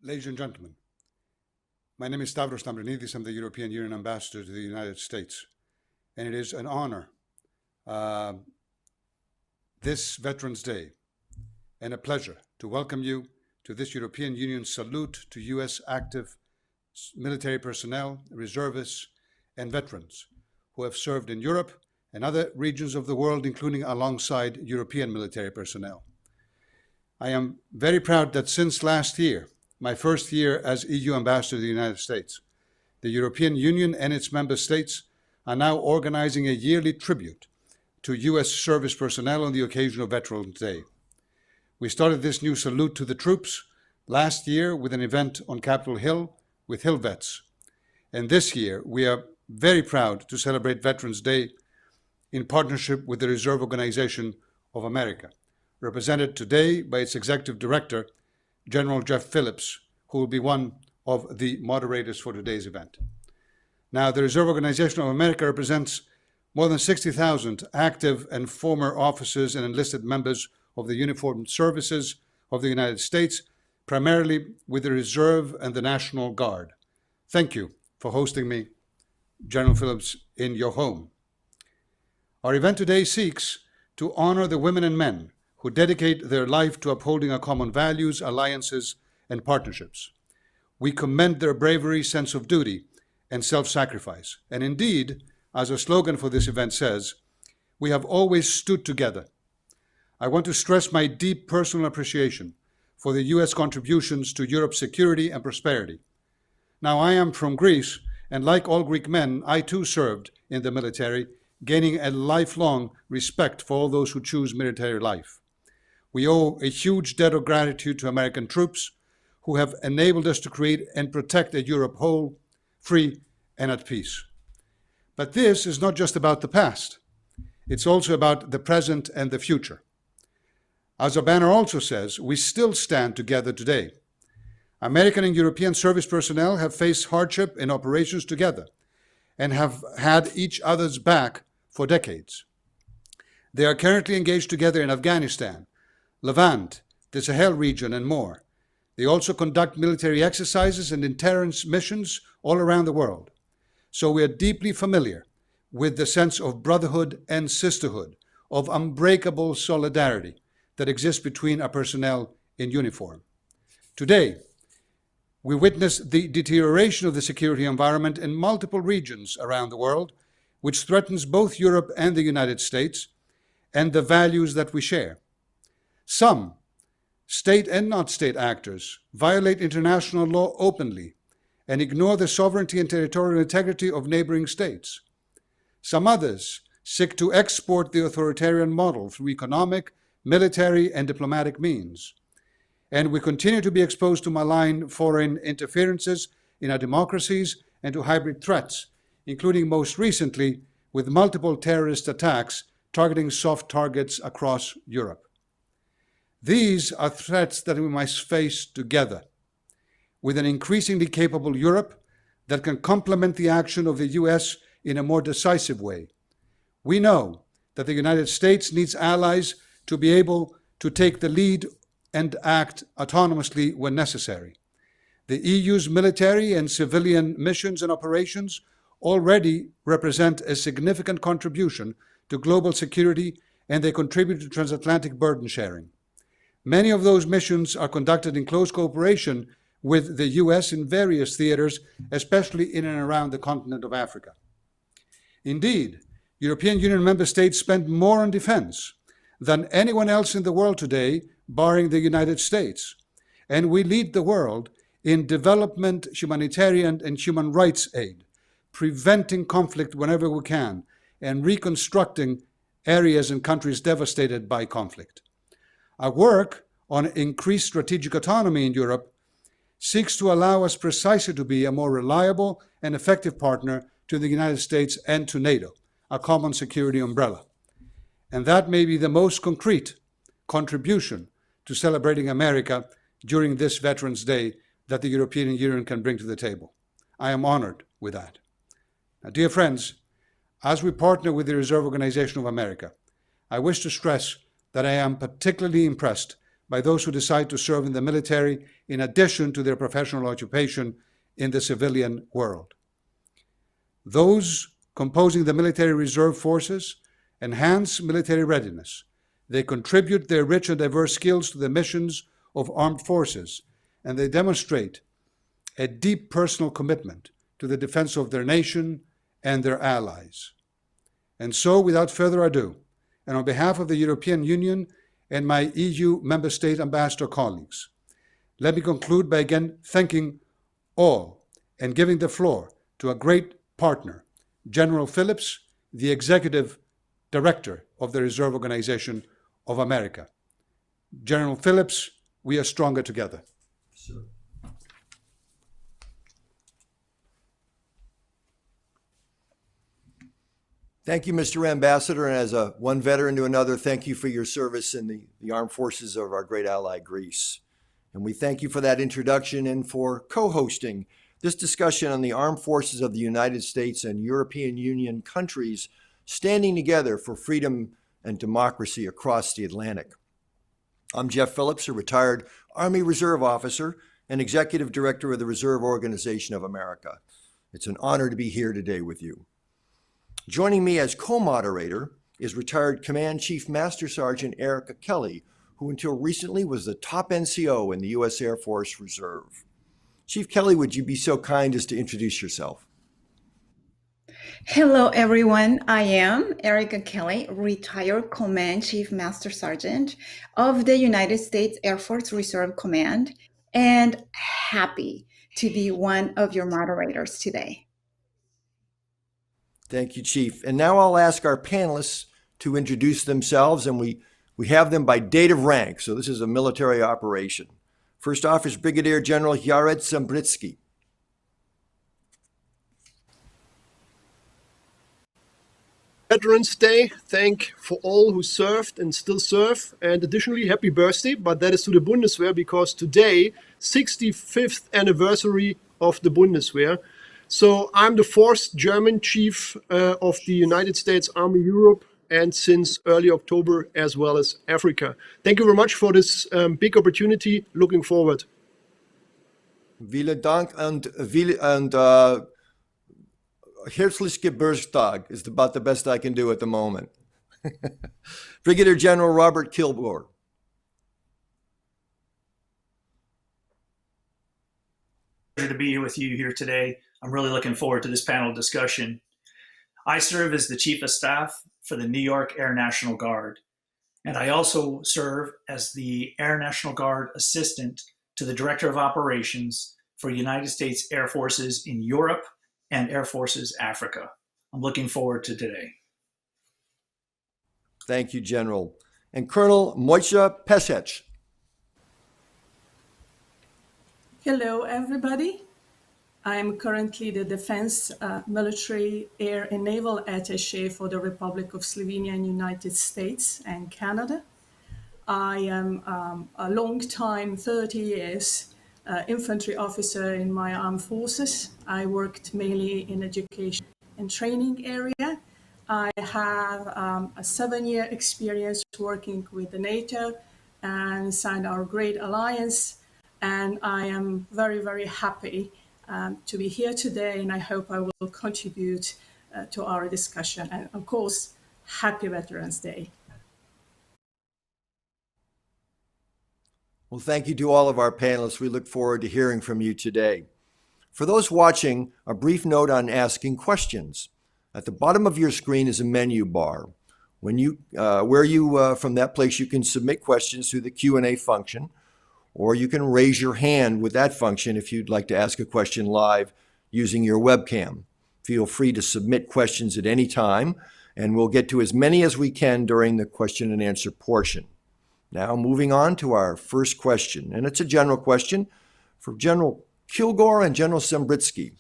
Ladies and gentlemen, my name is Stavros Lambrinidis. I'm the European Union Ambassador to the United States, and it is an honor this Veterans Day and a pleasure to welcome you to this European Union salute to U.S. active military personnel, reservists, and veterans who have served in Europe and other regions of the world, including alongside European military personnel. I am very proud that since last year, my first year as EU Ambassador to the United States, the European Union and its member states are now organizing a yearly tribute to U.S. service personnel on the occasion of Veterans Day. We started this new salute to the troops last year with an event on Capitol Hill with Hill Vets. And this year, we are very proud to celebrate Veterans Day in partnership with the Reserve Organization of America, represented today by its Executive Director, General Jeff Phillips, who will be one of the moderators for today's event. Now, the Reserve Organization of America represents more than 60,000 active and former officers and enlisted members of the uniformed services of the United States, primarily with the Reserve and the National Guard. Thank you for hosting me, General Phillips, in your home. Our event today seeks to honor the women and men who dedicate their life to upholding our common values, alliances, and partnerships. We commend their bravery, sense of duty, and self-sacrifice. And indeed, as our slogan for this event says, we have always stood together. I want to stress my deep personal appreciation for the U.S. contributions to Europe's security and prosperity. Now, I am from Greece, and like all Greek men, I too served in the military, gaining a lifelong respect for all those who choose military life. We owe a huge debt of gratitude to American troops who have enabled us to create and protect a Europe whole, free, and at peace. But this is not just about the past. It's also about the present and the future. As our banner also says, we still stand together today. American and European service personnel have faced hardship in operations together and have had each other's back for decades. They are currently engaged together in Afghanistan, Levant, the Sahel region, and more. They also conduct military exercises and deterrence missions all around the world. So we are deeply familiar with the sense of brotherhood and sisterhood, of unbreakable solidarity that exists between our personnel in uniform. Today, we witness the deterioration of the security environment in multiple regions around the world, which threatens both Europe and the United States and the values that we share. Some, state and not state actors, violate international law openly and ignore the sovereignty and territorial integrity of neighboring states. Some others seek to export the authoritarian model through economic, military, and diplomatic means. And we continue to be exposed to malign foreign interferences in our democracies and to hybrid threats, including most recently with multiple terrorist attacks targeting soft targets across Europe. These are threats that we must face together, with an increasingly capable Europe that can complement the action of the US in a more decisive way. We know that the United States needs allies to be able to take the lead and act autonomously when necessary. The EU's military and civilian missions and operations already represent a significant contribution to global security, and they contribute to transatlantic burden sharing. Many of those missions are conducted in close cooperation with the US in various theaters, especially in and around the continent of Africa. Indeed, European Union member states spend more on defense than anyone else in the world today, barring the United States. And we lead the world in development, humanitarian, and human rights aid, preventing conflict whenever we can, and reconstructing areas and countries devastated by conflict. Our work on increased strategic autonomy in Europe seeks to allow us precisely to be a more reliable and effective partner to the United States and to NATO, a common security umbrella. And that may be the most concrete contribution to celebrating America during this Veterans Day that the European Union can bring to the table. I am honored with that. Now, dear friends, as we partner with the Reserve Organization of America, I wish to stress that I am particularly impressed by those who decide to serve in the military in addition to their professional occupation in the civilian world. Those composing the military reserve forces enhance military readiness. They contribute their rich and diverse skills to the missions of armed forces, and they demonstrate a deep personal commitment to the defense of their nation and their allies. And so, without further ado, and on behalf of the European Union and my EU member state ambassador colleagues, let me conclude by again thanking all and giving the floor to a great partner, General Phillips, the Executive Director of the Reserve Organization of America. General Phillips, we are stronger together. Sure. Thank you, Mr. Ambassador, and as one veteran to another, thank you for your service in the armed forces of our great ally, Greece. And we thank you for that introduction and for co-hosting this discussion on the armed forces of the United States and European Union countries standing together for freedom and democracy across the Atlantic. I'm Jeff Phillips, a retired Army Reserve officer and Executive Director of the Reserve Organization of America. It's an honor to be here today with you. Joining me as co-moderator is retired Command Chief Master Sergeant Erica Kelly, who until recently was the top NCO in the U.S. Air Force Reserve. Chief Kelly, would you be so kind as to introduce yourself? Hello, everyone. I am Erica Kelly, retired Command Chief Master Sergeant of the United States Air Force Reserve Command, and happy to be one of your moderators today. Thank you, Chief. And now I'll ask our panelists to introduce themselves, and we have them by date of rank, so this is a military operation. First off is Brigadier General Sambritsky. Veterans Day, thank for all who served and still serve, and additionally happy birthday, but that is to the Bundeswehr because today, 65th anniversary of the Bundeswehr. So I'm the 4th German chief of the United States Army Europe, and since early October as well as Africa. Thank you very much for this big opportunity. Looking forward. Vielen Dank and Herzlichen Geburtstag is about the best I can do at the moment. Brigadier General Robert Kilgore. Pleasure to be with you here today. I'm really looking forward to this panel discussion. I serve as the Chief of Staff for the New York Air National Guard, and I also serve as the Air National Guard Assistant to the Director of Operations for United States Air Forces in Europe and Air Forces Africa. I'm looking forward to today. Thank you, General. And Colonel Mojca Pešec. Hello, everybody. I am currently the Defense, Military, Air and Naval Attaché for the Republic of Slovenia and United States and Canada. I am a long-time, 30 years, infantry officer in my armed forces. I worked mainly in education and training area. I have a 7-year experience working with the Nato and inside our great alliance. And I am very, very happy to be here today, and I hope I will contribute to our discussion. And of course, happy Veterans Day. Well, thank you to all of our panelists. We look forward to hearing from you today. For those watching, a brief note on asking questions. At the bottom of your screen is a menu bar. From that place, you can submit questions through the Q&A function, or you can raise your hand with that function if you'd like to ask a question live using your webcam. Feel free to submit questions at any time, and we'll get to as many as we can during the question and answer portion. Now, moving on to our first question, and it's a general question for General Kilgore and General Sambritsky.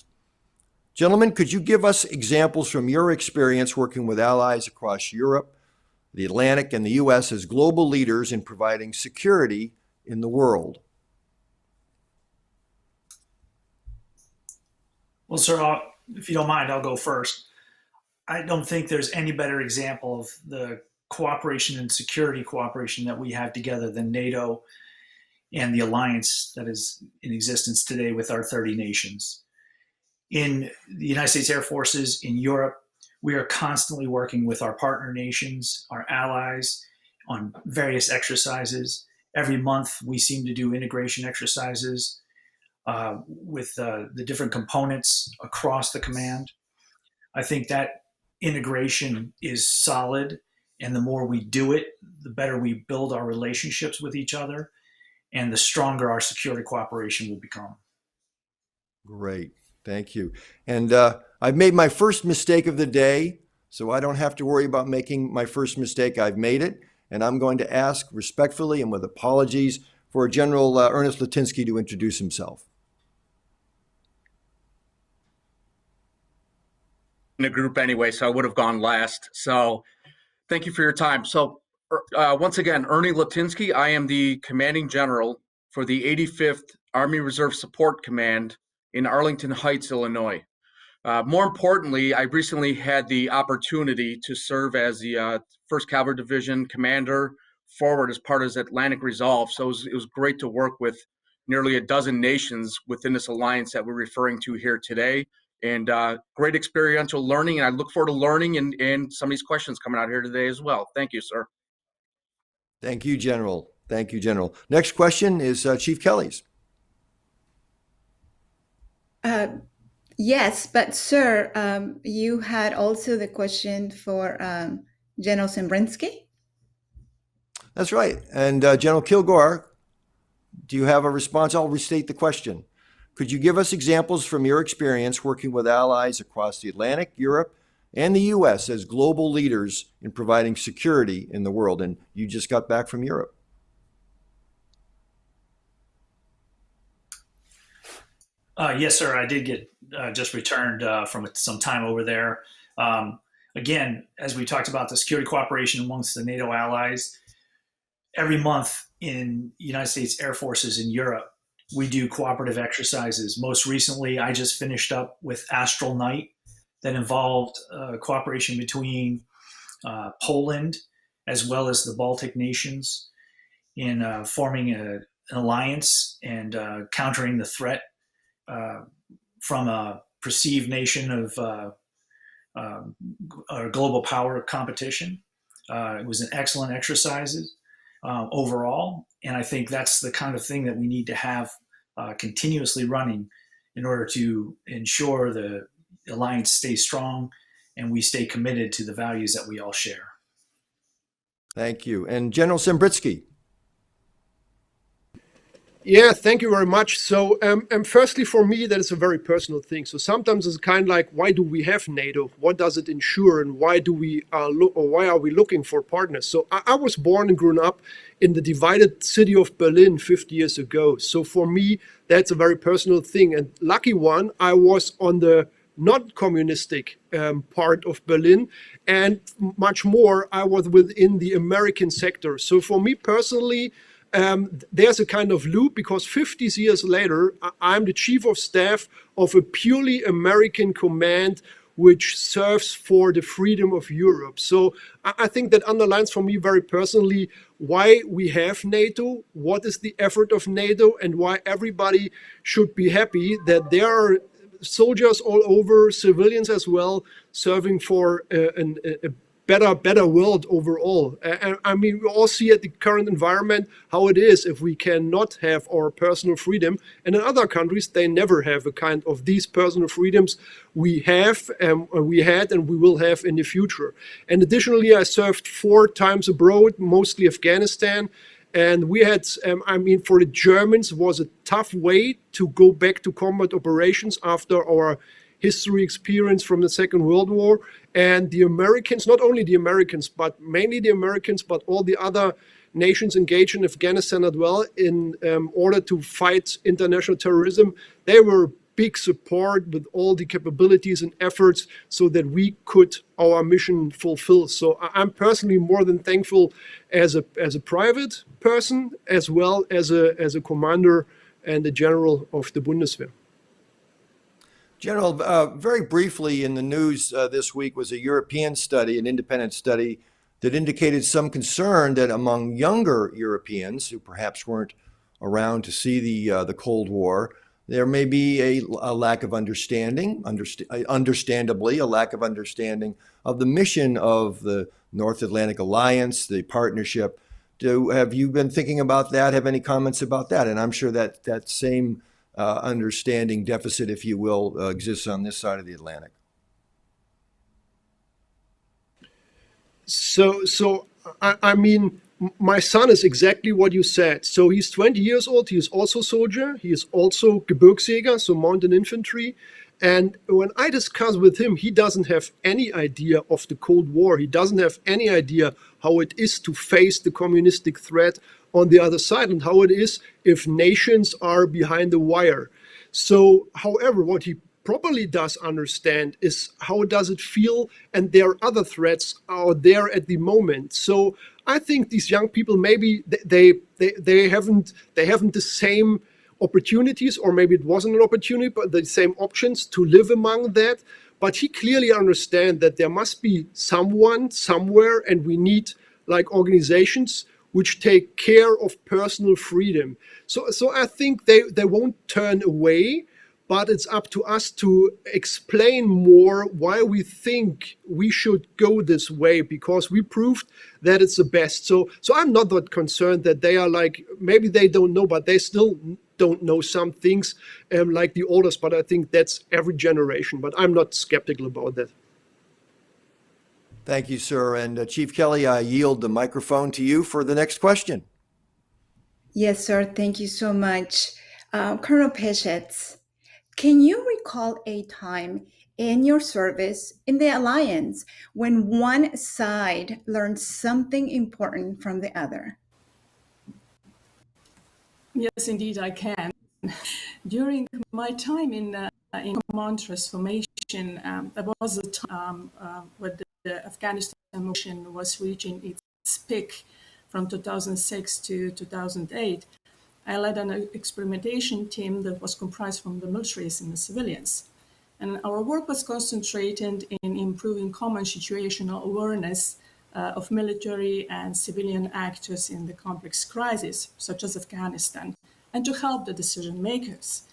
Gentlemen, could you give us examples from your experience working with allies across Europe, the Atlantic, and the U.S. as global leaders in providing security in the world? Well, sir, if you don't mind, I'll go first. I don't think there's any better example of the cooperation and security cooperation that we have together than NATO and the alliance that is in existence today with our 30 nations. In the United States Air Forces, in Europe, we are constantly working with our partner nations, our allies, on various exercises. Every month, we seem to do integration exercises with the different components across the command. I think that integration is solid, and the more we do it, the better we build our relationships with each other, and the stronger our security cooperation will become. Great. Thank you. And I've made my first mistake of the day, so I don't have to worry about making my first mistake. I've made it, and I'm going to ask respectfully and with apologies for General Ernest Litynski to introduce himself. In a group anyway, so I would have gone last. So thank you for your time. So once again, Ernie Litynski, I am the commanding general for the 85th Army Reserve Support Command in Arlington Heights, Illinois. More importantly, I recently had the opportunity to serve as the 1st Cavalry Division commander forward as part of Atlantic Resolve. So it was great to work with nearly a dozen nations within this alliance that we're referring to here today. And great experiential learning. And I look forward to learning and some of these questions coming out here today as well. Thank you, sir. Thank you, General. Thank you, General. Next question is Chief Kelly's. Yes, but sir, you had also the question for General Sambritsky. That's right. And General Kilgore, do you have a response? I'll restate the question. Could you give us examples from your experience working with allies across the Atlantic, Europe, and the U.S. as global leaders in providing security in the world? And you just got back from Europe. Yes, sir. I did get just returned from some time over there. Again, as we talked about the security cooperation amongst the NATO allies, every month in United States Air Forces in Europe, we do cooperative exercises. Most recently, I just finished up with Astral Night that involved cooperation between Poland as well as the Baltic nations in forming an alliance and countering the threat from a perceived nation of global power competition. It was an excellent exercise overall, and I think that's the kind of thing that we need to have continuously running in order to ensure the alliance stays strong and we stay committed to the values that we all share. Thank you. And General Sambritsky. Yeah, thank you very much. So, firstly, for me, that is a very personal thing. So sometimes it's kind of like, why do we have NATO? What does it ensure, and why do we why are we looking for partners? So I was born and grown up in the divided city of Berlin 50 years ago. So for me, that's a very personal thing. And lucky one, I was on the not communistic part of Berlin, and much more, I was within the American sector. So for me personally, there's a kind of loop, because 50 years later, I'm the chief of staff of a purely American command which serves for the freedom of Europe. So I think that underlines for me very personally why we have NATO, what is the effort of NATO, and why everybody should be happy that there are soldiers all over, civilians as well, serving for a better world overall. And I mean, we all see at the current environment how it is if we cannot have our personal freedom. And in other countries, they never have a kind of these personal freedoms we have, we had, and we will have in the future. And additionally, I served 4 times abroad, mostly Afghanistan. And we had, I mean, for the Germans, it was a tough way to go back to combat operations after our history experience from the Second World War. And the Americans, not only the Americans, but mainly the Americans, but all the other nations engaged in Afghanistan as well in order to fight international terrorism, they were big support with all the capabilities and efforts so that we could our mission fulfill. So I'm personally more than thankful as a private person, as well as a commander and a general of the Bundeswehr. General, very briefly in the news this week was a European study, an independent study that indicated some concern that among younger Europeans who perhaps weren't around to see the Cold War, there may be a lack of understanding, understandably, a lack of understanding of the mission of the North Atlantic Alliance, the partnership. Have you been thinking about that? Have any comments about that? And I'm sure that that same understanding deficit, if you will, exists on this side of the Atlantic. So I mean, my son is exactly what you said. So he's 20 years old. He is also a soldier. He is also Gebirgsjäger, so mountain infantry. And when I discuss with him, he doesn't have any idea of the Cold War. He doesn't have any idea how it is to face the communistic threat on the other side and how it is if nations are behind the wire. So, however, what he properly does understand is how does it feel, and there are other threats out there at the moment. So I think these young people, maybe they haven't the same opportunities, or maybe it wasn't an opportunity, but the same options to live among that. But he clearly understands that there must be someone somewhere, and we need like organizations which take care of personal freedom. So I think they won't turn away, but it's up to us to explain more why we think we should go this way, because we proved that it's the best. So I'm not that concerned that they are like, maybe they don't know, but they still don't know some things like the oldest, but I think that's every generation. But I'm not skeptical about that. Thank you, sir. And Chief Kelly, I yield the microphone to you for the next question. Yes, sir. Thank you so much. Colonel Pešec, can you recall a time in your service in the alliance when one side learned something important from the other? Yes, indeed, I can. During my time in command transformation, there was a time where the Afghanistan mission was reaching its peak from 2006 to 2008. I led an experimentation team that was comprised from the militaries and the civilians. And our work was concentrated in improving common situational awareness of military and civilian actors in the complex crises, such as Afghanistan, and to help the decision makers.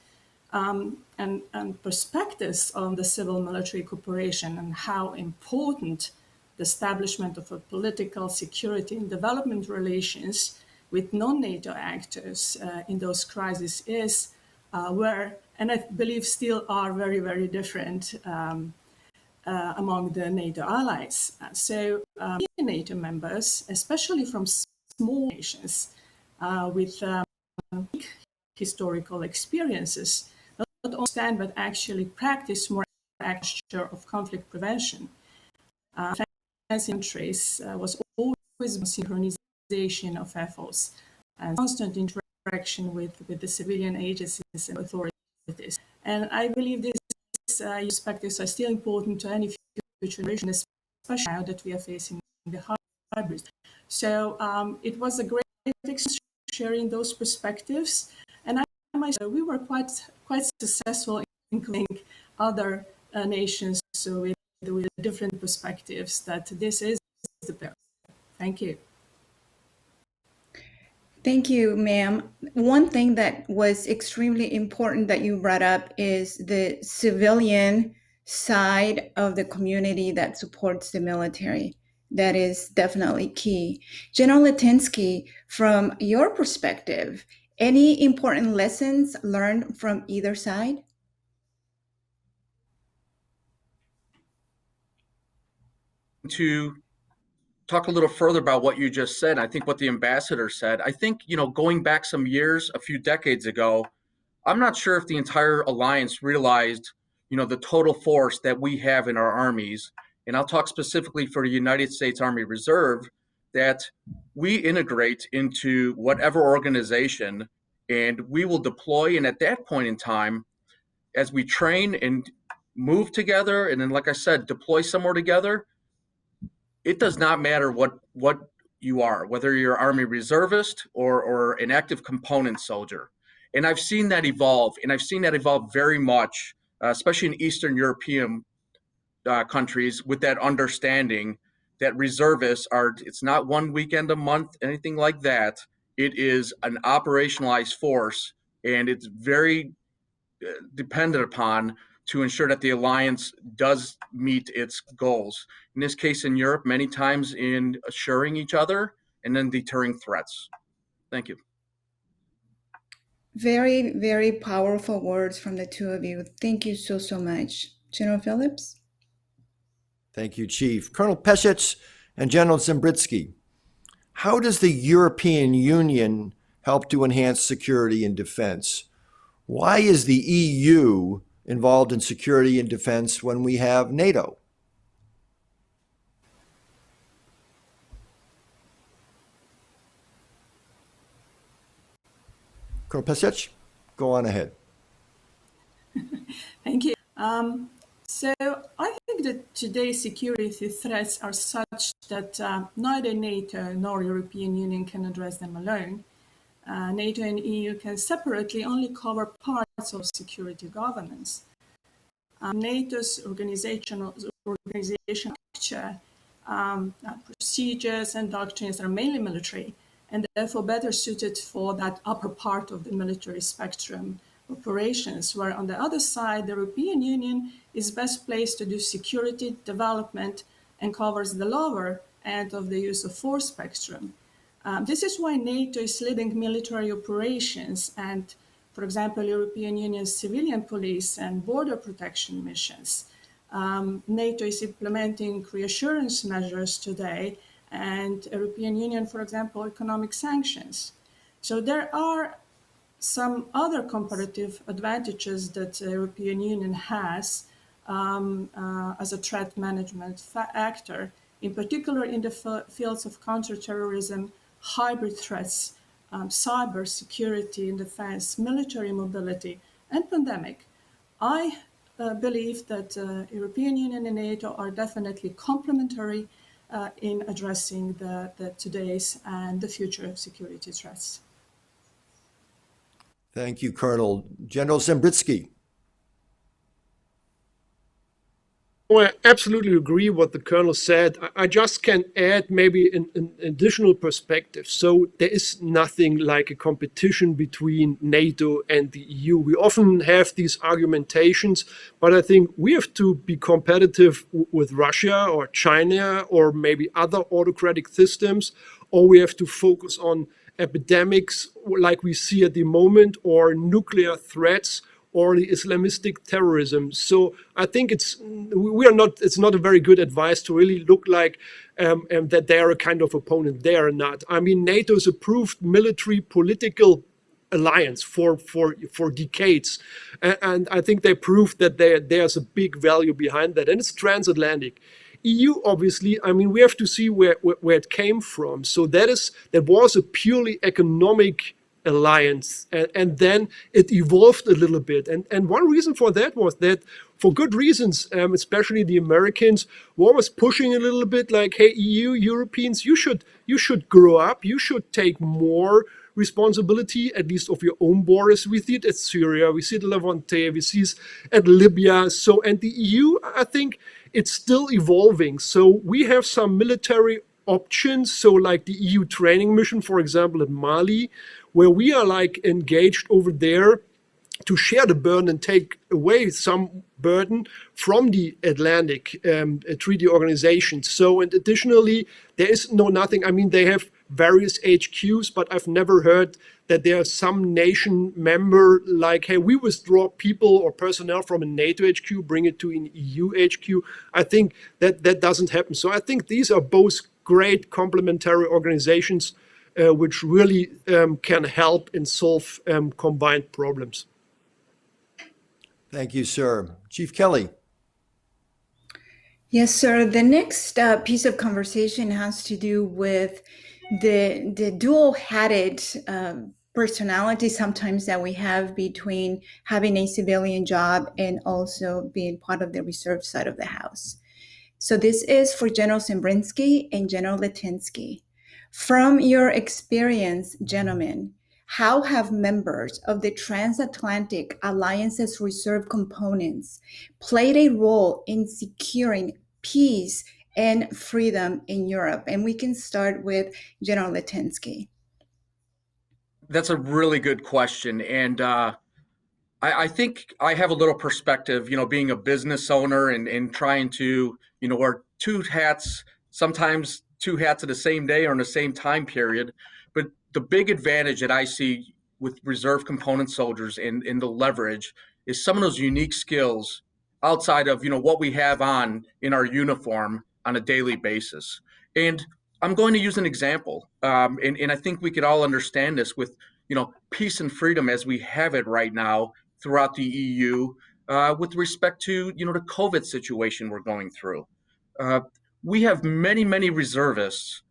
And perspectives on the civil-military cooperation and how important the establishment of a political, security, and development relations with non-NATO actors in those crises is, were, and I believe still are, very, very different among the NATO allies. So NATO members, especially from small nations with historical experiences, not understand but actually practice more active of conflict prevention. Defense countries was always synchronization of efforts and constant interaction with the civilian agencies and authorities. And I believe these perspectives are still important to any future generation, especially now that we are facing the hybrid. So it was a great experience sharing those perspectives, and myself, we were quite successful in including other nations with different perspectives. That this is the best. Thank you. Thank you, ma'am. One thing that was extremely important that you brought up is the civilian side of the community that supports the military. That is definitely key. General Litynski, from your perspective, any important lessons learned from either side? To talk a little further about what you just said, I think what the ambassador said, I think, going back some years, a few decades ago, I'm not sure if the entire alliance realized, the total force that we have in our armies. And I'll talk specifically for the United States Army Reserve, that we integrate into whatever organization and we will deploy. And at that point in time, as we train and move together, and then, like I said, deploy somewhere together, it does not matter what you are, whether you're Army reservist or an active component soldier. And I've seen that evolve, and I've seen that evolve very much, especially in Eastern European countries, with that understanding that reservists are, it's not one weekend a month, anything like that. It is an operationalized force, and it's very dependent upon to ensure that the alliance does meet its goals. In this case, in Europe, many times in assuring each other and then deterring threats. Thank you. Very, very powerful words from the two of you. Thank you so, so much. General Phillips? Thank you, Chief. Colonel Pešec and General Sambritsky, how does the European Union help to enhance security and defense? Why is the EU involved in security and defense when we have NATO? Colonel Pešec, go on ahead. Thank you. So I think that today's security threats are such that neither NATO nor European Union can address them alone. NATO and EU can separately only cover parts of security governance. NATO's organizational structure, procedures and doctrines are mainly military and therefore better suited for that upper part of the military spectrum operations, where on the other side, the European Union is best placed to do security development and covers the lower end of the use of force spectrum. This is why NATO is leading military operations and, for example, European Union civilian police and border protection missions. NATO is implementing reassurance measures today, and European Union, for example, economic sanctions. So there are some other comparative advantages that the European Union has as a threat management actor, in particular in the fields of counterterrorism, hybrid threats, cyber security and defense, military mobility, and pandemic. I believe that European Union and NATO are definitely complementary in addressing the today's and the future security threats. Thank you, Colonel. General Sembritzki. I absolutely agree what the Colonel said. I just can add maybe an additional perspective. So there is nothing like a competition between NATO and the EU. We often have these argumentations, but I think we have to be competitive with Russia or China or maybe other autocratic systems, or we have to focus on epidemics like we see at the moment, or nuclear threats, or the Islamistic terrorism. So I think it's not a very good advice to really look like that they are a kind of opponent. They are not. I mean, NATO is a proved military political alliance for decades, and I think they proved that there's a big value behind that, and it's transatlantic. EU, obviously, I mean, we have to see where it came from. So that was a purely economic alliance, and then it evolved a little bit. And one reason for that was that, for good reasons, especially the Americans were always pushing a little bit like, hey, EU, Europeans, you should grow up, you should take more responsibility, at least of your own borders. We see it at Syria, we see it at Levante, we see it at Libya. So, and the EU, I think it's still evolving. So we have some military options. So like the EU training mission, for example, at Mali, where we are like engaged over there to share the burden and take away some burden from the Atlantic treaty organization. So, and additionally, there is nothing. I mean, they have various HQs, but I've never heard that there's some nation member like, hey, we withdraw people or personnel from a NATO HQ, bring it to an EU HQ. I think that doesn't happen. So I think these are both great complementary organizations which really can help and solve combined problems. Thank you, sir. Chief Kelly. Yes, sir. The next piece of conversation has to do with the dual-headed personality sometimes that we have between having a civilian job and also being part of the reserve side of the house. So this is for General Sambritsky and General Litynski. From your experience, gentlemen, how have members of the Transatlantic Alliance's reserve components played a role in securing peace and freedom in Europe? And we can start with General Litynski. That's a really good question. And I think I have a little perspective, being a business owner and trying to, wear two hats, sometimes two hats at the same day or in the same time period. But the big advantage that I see with reserve component soldiers in the leverage is some of those unique skills outside of, what we have on in our uniform on a daily basis. And I'm going to use an example. And I think we could all understand this with, peace and freedom as we have it right now throughout the EU with respect to, the COVID situation we're going through. We have many, many reservists,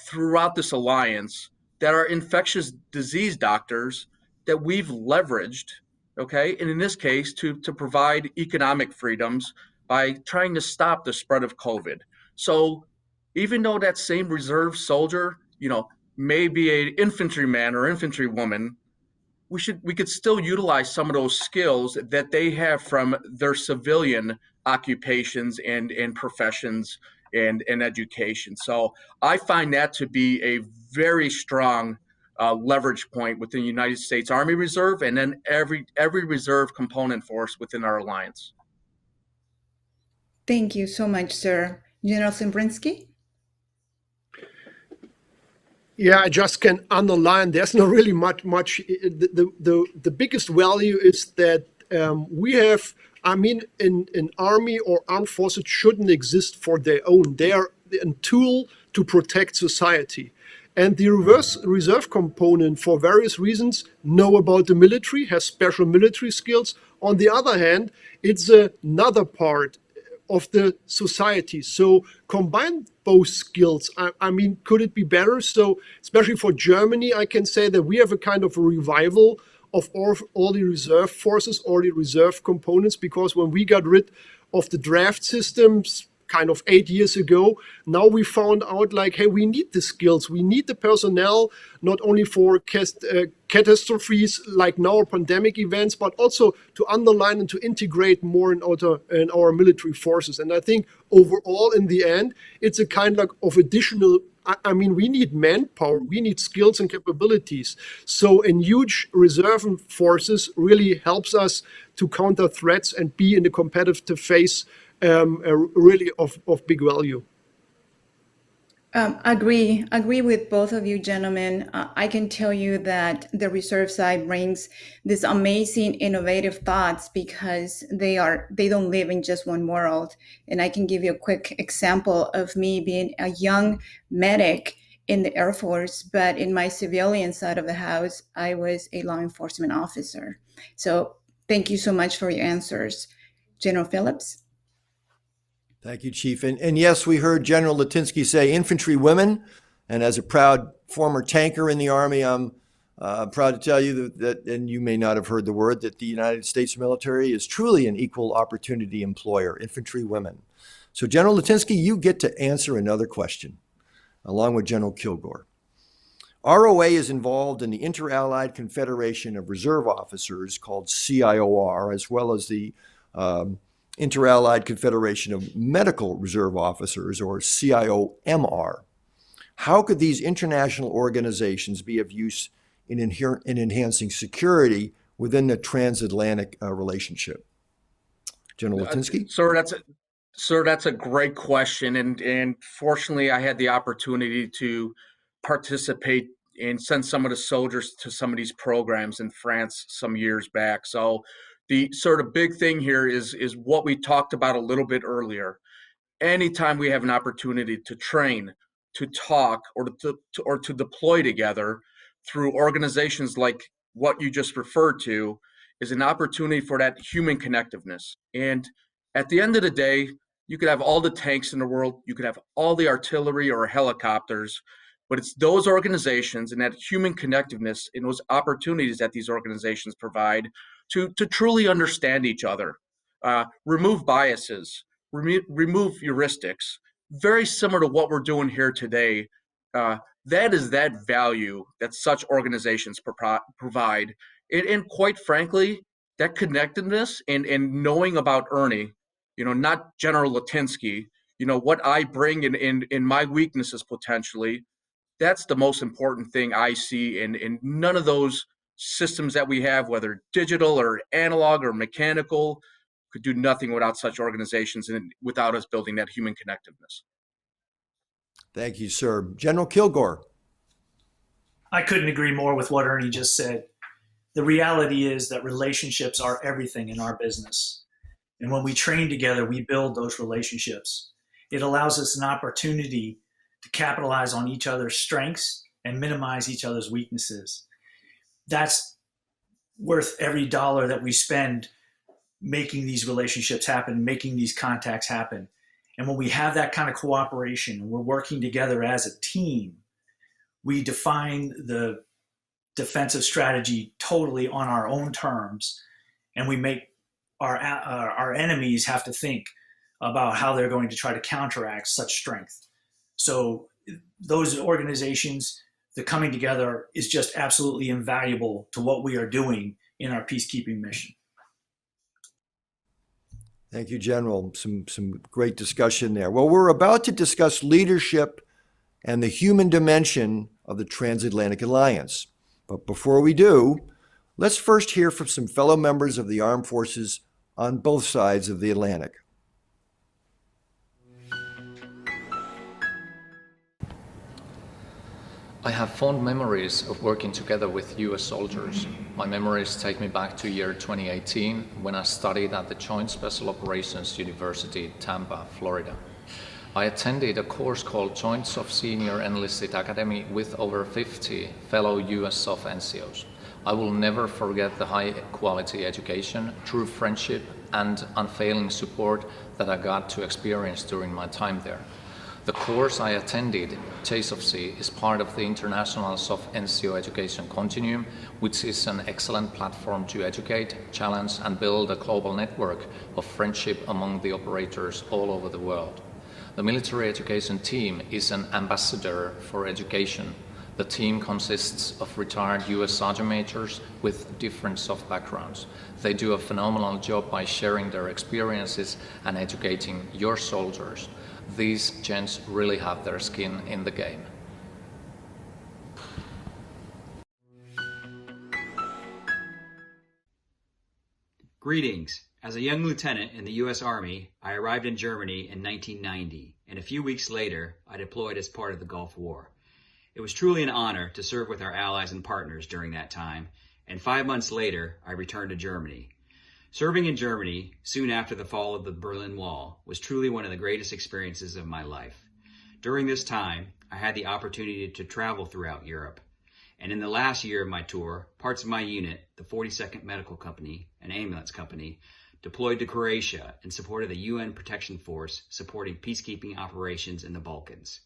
throughout this alliance that are infectious disease doctors that we've leveraged, okay, and in this case, to provide economic freedoms by trying to stop the spread of COVID. So even though that same reserve soldier, may be an infantryman or infantrywoman, we could still utilize some of those skills that they have from their civilian occupations and professions and education. So I find that to be a very strong leverage point within the United States Army Reserve and then every reserve component force within our alliance. Thank you so much, sir. General Sambritsky? Yeah, I just can underline. There's not really much. The biggest value is that we have. I mean, an army or armed forces shouldn't exist for their own. They are a tool to protect society. And the reserve component, for various reasons, know about the military, has special military skills. On the other hand, it's another part of the society. So combine both skills. I mean, could it be better? So especially for Germany, I can say that we have a kind of a revival of all the reserve forces, all the reserve components, because when we got rid of the draft systems kind of 8 years ago, now we found out like, hey, we need the skills, we need the personnel, not only for catastrophes like now pandemic events, but also to underline and to integrate more in our military forces. And I think overall, in the end, it's a kind of additional. I mean, we need manpower, we need skills and capabilities. So a huge reserve forces really helps us to counter threats and be in the competitive phase really of big value. Agree with both of you gentlemen. I can tell you that the reserve side brings these amazing innovative thoughts because they don't live in just one world. And I can give you a quick example of me being a young medic in the Air Force, but in my civilian side of the house, I was a law enforcement officer. So thank you so much for your answers. General Phillips? Thank you, Chief. And yes, we heard General Litynski say infantry women. And as a proud former tanker in the Army, I'm proud to tell you that, and you may not have heard the word, that the United States military is truly an equal opportunity employer, infantry women. So General Litynski, you get to answer another question, along with General Kilgore. ROA is involved in the Inter-Allied Confederation of Reserve Officers, called CIOR, as well as the Inter-Allied Confederation of Medical Reserve Officers, or CIOMR. How could these international organizations be of use in enhancing security within the transatlantic relationship? General Litynski? Sir, that's a great question. And fortunately, I had the opportunity to participate and send some of the soldiers to some of these programs in France some years back. So the sort of big thing here is what we talked about a little bit earlier. Anytime we have an opportunity to train, to talk, or to deploy together through organizations like what you just referred to, is an opportunity for that human connectiveness. And at the end of the day, you could have all the tanks in the world, you could have all the artillery or helicopters, but it's those organizations and that human connectiveness and those opportunities that these organizations provide to truly understand each other, remove biases, remove heuristics, very similar to what we're doing here today. That is that value that such organizations provide. And quite frankly, that connectedness and knowing about Ernie, not General Litynski, what I bring in my weaknesses potentially, that's the most important thing I see. In none of those systems that we have, whether digital or analog or mechanical, could do nothing without such organizations and without us building that human connectiveness. Thank you, sir. General Kilgore. I couldn't agree more with what Ernie just said. The reality is that relationships are everything in our business. And when we train together, we build those relationships. It allows us an opportunity to capitalize on each other's strengths and minimize each other's weaknesses. That's worth every dollar that we spend making these relationships happen, making these contacts happen. And when we have that kind of cooperation and we're working together as a team, we define the defensive strategy totally on our own terms, and we make our enemies have to think about how they're going to try to counteract such strength. So those organizations, the coming together is just absolutely invaluable to what we are doing in our peacekeeping mission. Thank you, General. Some great discussion there. Well, we're about to discuss leadership and the human dimension of the Transatlantic Alliance. But before we do, let's first hear from some fellow members of the armed forces on both sides of the Atlantic. I have fond memories of working together with US soldiers. My memories take me back to year 2018 when I studied at the Joint Special Operations University, Tampa, Florida. I attended a course called Joint SOF Senior Enlisted Academy with over 50 fellow US SOF NCOs. I will never forget the high quality education, true friendship, and unfailing support that I got to experience during my time there. The course I attended, JSOFC, is part of the International SOF NCO Education Continuum, which is an excellent platform to educate, challenge, and build a global network of friendship among the operators all over the world. The military education team is an ambassador for education. The team consists of retired US sergeant majors with different SOF backgrounds. They do a phenomenal job by sharing their experiences and educating your soldiers. These gents really have their skin in the game. Greetings. As a young lieutenant in the U.S. Army, I arrived in Germany in 1990, and a few weeks later, I deployed as part of the Gulf War. It was truly an honor to serve with our allies and partners during that time, and 5 months later, I returned to Germany. Serving in Germany, soon after the fall of the Berlin Wall, was truly one of the greatest experiences of my life. During this time, I had the opportunity to travel throughout Europe. And in the last year of my tour, parts of my unit, the 42nd Medical Company, an ambulance company, deployed to Croatia in support of the UN Protection Force supporting peacekeeping operations in the Balkans.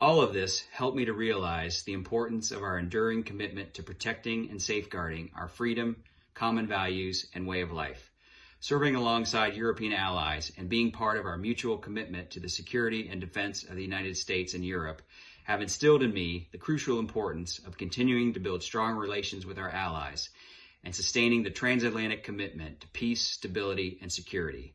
All of this helped me to realize the importance of our enduring commitment to protecting and safeguarding our freedom, common values, and way of life. Serving alongside European allies and being part of our mutual commitment to the security and defense of the United States and Europe have instilled in me the crucial importance of continuing to build strong relations with our allies and sustaining the transatlantic commitment to peace, stability, and security.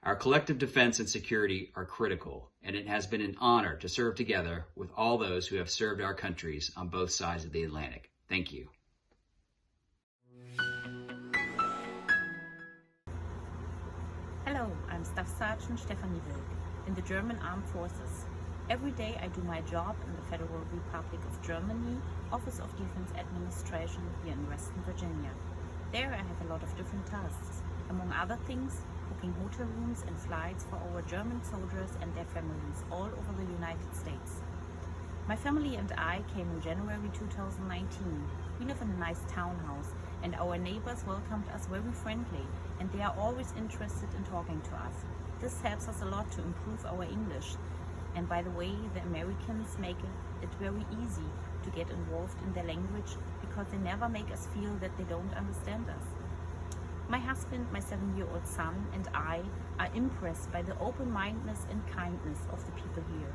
Our collective defense and security are critical, and it has been an honor to serve together with all those who have served our countries on both sides of the Atlantic. Thank you. Hello, I'm Staff Sergeant Stefanie Wilk in the German Armed Forces. Every day I do my job in the Federal Republic of Germany, Office of Defense Administration here in Western Virginia. There I have a lot of different tasks, among other things, booking hotel rooms and flights for our German soldiers and their families all over the United States. My family and I came in January 2019. We live in a nice townhouse and our neighbors welcomed us very friendly and they are always interested in talking to us. This helps us a lot to improve our English. And by the way, the Americans make it very easy to get involved in their language because they never make us feel that they don't understand us. My husband, my 7-year-old son, and I are impressed by the open-mindedness and kindness of the people here.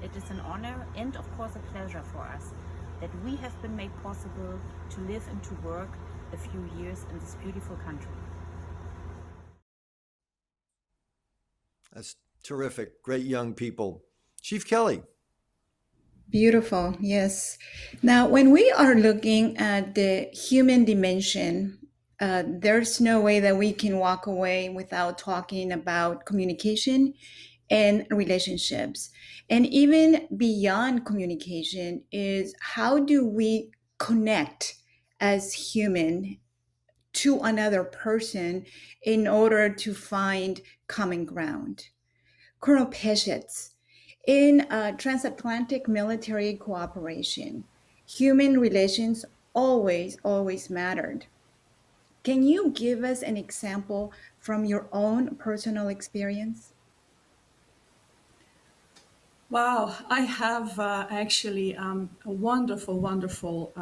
It is an honor and of course a pleasure for us that we have been made possible to live and to work a few years in this beautiful country. That's Terrific. Great young people. Chief Kelly. Beautiful, yes. Now, when we are looking at the human dimension, there's no way that we can walk away without talking about communication and relationships. And even beyond communication is how do we connect as human to another person in order to find common ground. Colonel Pešec, in transatlantic military cooperation, human relations always mattered. Can you give us an example from your own personal experience? Wow, I have actually wonderful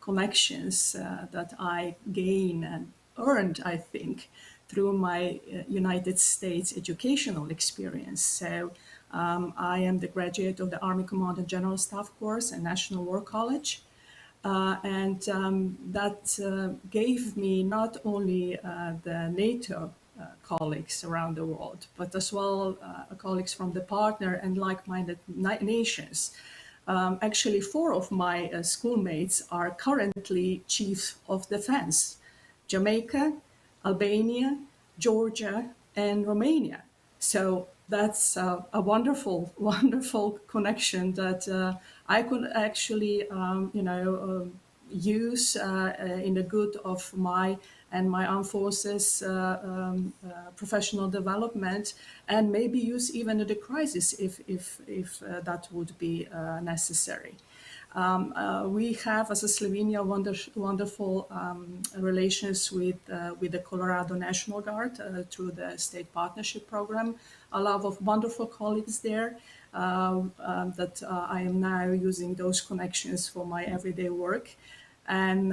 connections that I gain and earned, I think, through my United States educational experience. So I am the graduate of the Army Command and General Staff course at National War College. And that gave me not only the NATO colleagues around the world, but as well colleagues from the partner and like-minded nations. Actually, 4 of my schoolmates are currently chiefs of defense: Jamaica, Albania, Georgia, and Romania. So that's a wonderful connection that I could actually, use in the good of my armed forces professional development, and maybe use even in the crisis if that would be necessary. We have, as a Slovenia, wonderful relations with the Colorado National Guard through the State Partnership Program. A lot of wonderful colleagues there that I am now using those connections for my everyday work. And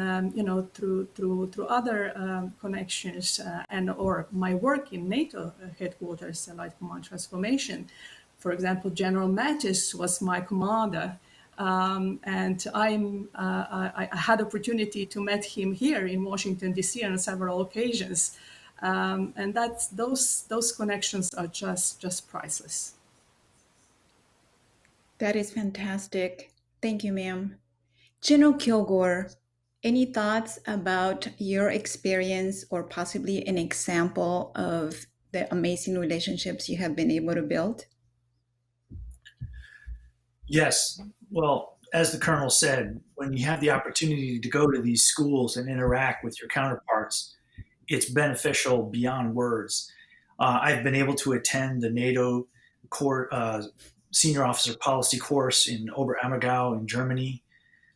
through other connections and or my work in NATO headquarters, Allied Command Transformation. For example, General Mattis was my commander. And I had opportunity to meet him here in Washington, D.C. on several occasions. And those connections are just priceless. That is fantastic. Thank you, ma'am. General Kilgore, any thoughts about your experience or possibly an example of the amazing relationships you have been able to build? Yes. Well, as the colonel said, when you have the opportunity to go to these schools and interact with your counterparts, it's beneficial beyond words. I've been able to attend the NATO Senior Officer Policy course in Oberammergau in Germany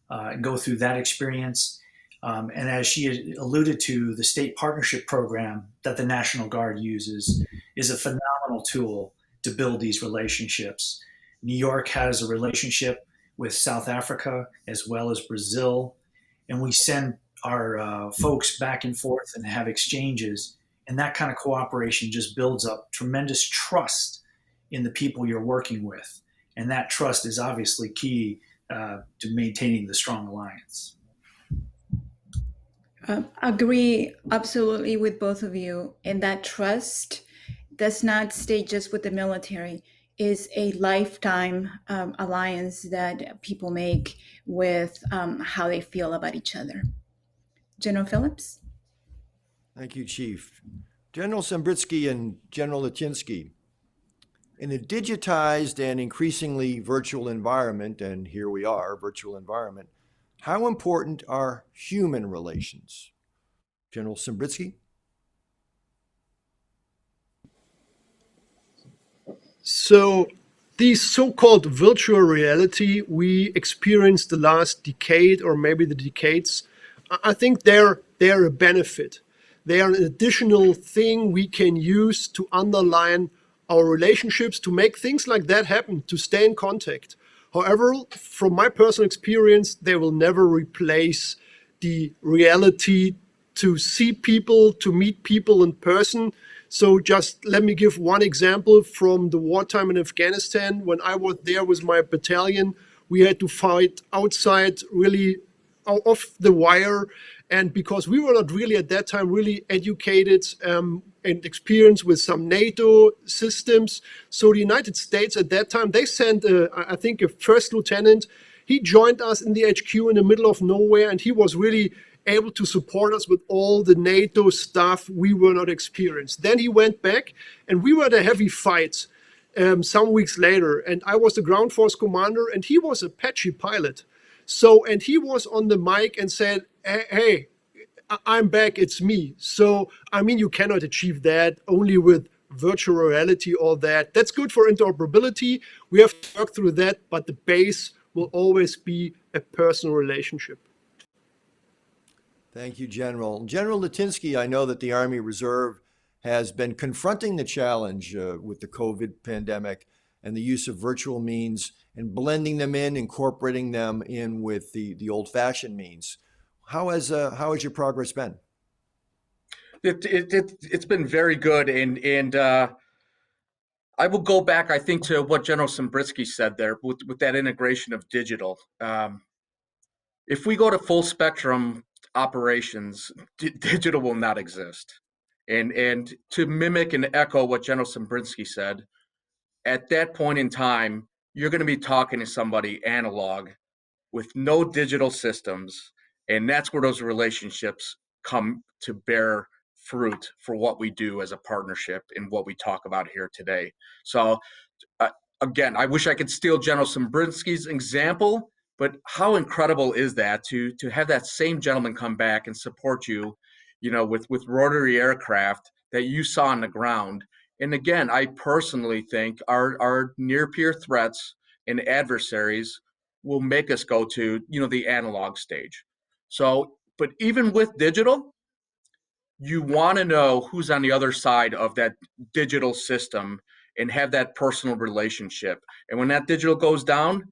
and go through that experience. And as she had alluded to, the state partnership program that the National Guard uses is a phenomenal tool to build these relationships. New York has a relationship with South Africa as well as Brazil, and we send our folks back and forth and have exchanges, and that kind of cooperation just builds up tremendous trust in the people you're working with, and that trust is obviously key to maintaining the strong alliance. Agree absolutely with both of you, and that trust does not stay just with the military. Is a lifetime alliance that people make with how they feel about each other. General Phillips? Thank you, Chief. General Sambritsky and General Litynski, in a digitized and increasingly virtual environment, and here we are, virtual environment, how important are human relations? General Sambritsky? So these so-called virtual reality we experienced the last decade or maybe the decades, I think they're a benefit. They are an additional thing we can use to underline our relationships, to make things like that happen, to stay in contact. However, from my personal experience, they will never replace the reality to see people, to meet people in person. So just let me give one example from the wartime in Afghanistan. When I was there with my battalion, we had to fight outside really off the wire. And because we were not really at that time really educated and experienced with some NATO systems. So the United States at that time, they sent, I think, a first lieutenant. He joined us in the HQ in the middle of nowhere, and he was really able to support us with all the NATO stuff we were not experienced. Then he went back, and we were at a heavy fight some weeks later. And I was the ground force commander, and he was a Apache pilot. So, and he was on the mic and said, hey, I'm back, it's me. So, I mean, you cannot achieve that only with virtual reality or that. That's good for interoperability. We have to work through that, but the base will always be a personal relationship. Thank you, General. General Litynski, I know that the Army Reserve has been confronting the challenge with the COVID pandemic and the use of virtual means and blending them in, incorporating them in with the old-fashioned means. How has your progress been? It's been very good, and I will go back, I think, to what General Sambritsky said there with that integration of digital. If we go to full spectrum operations, digital will not exist. And to mimic and echo what General Sembritzki said, at that point in time, you're going to be talking to somebody analog with no digital systems, and that's where those relationships come to bear fruit for what we do as a partnership and what we talk about here today. So again, I wish I could steal General Sembritzky's example, but how incredible is that to have that same gentleman come back and support you, with rotary aircraft that you saw on the ground. And again, I personally think our near-peer threats and adversaries will make us go to, the analog stage. So, but even with digital, you want to know who's on the other side of that digital system and have that personal relationship. And when that digital goes down,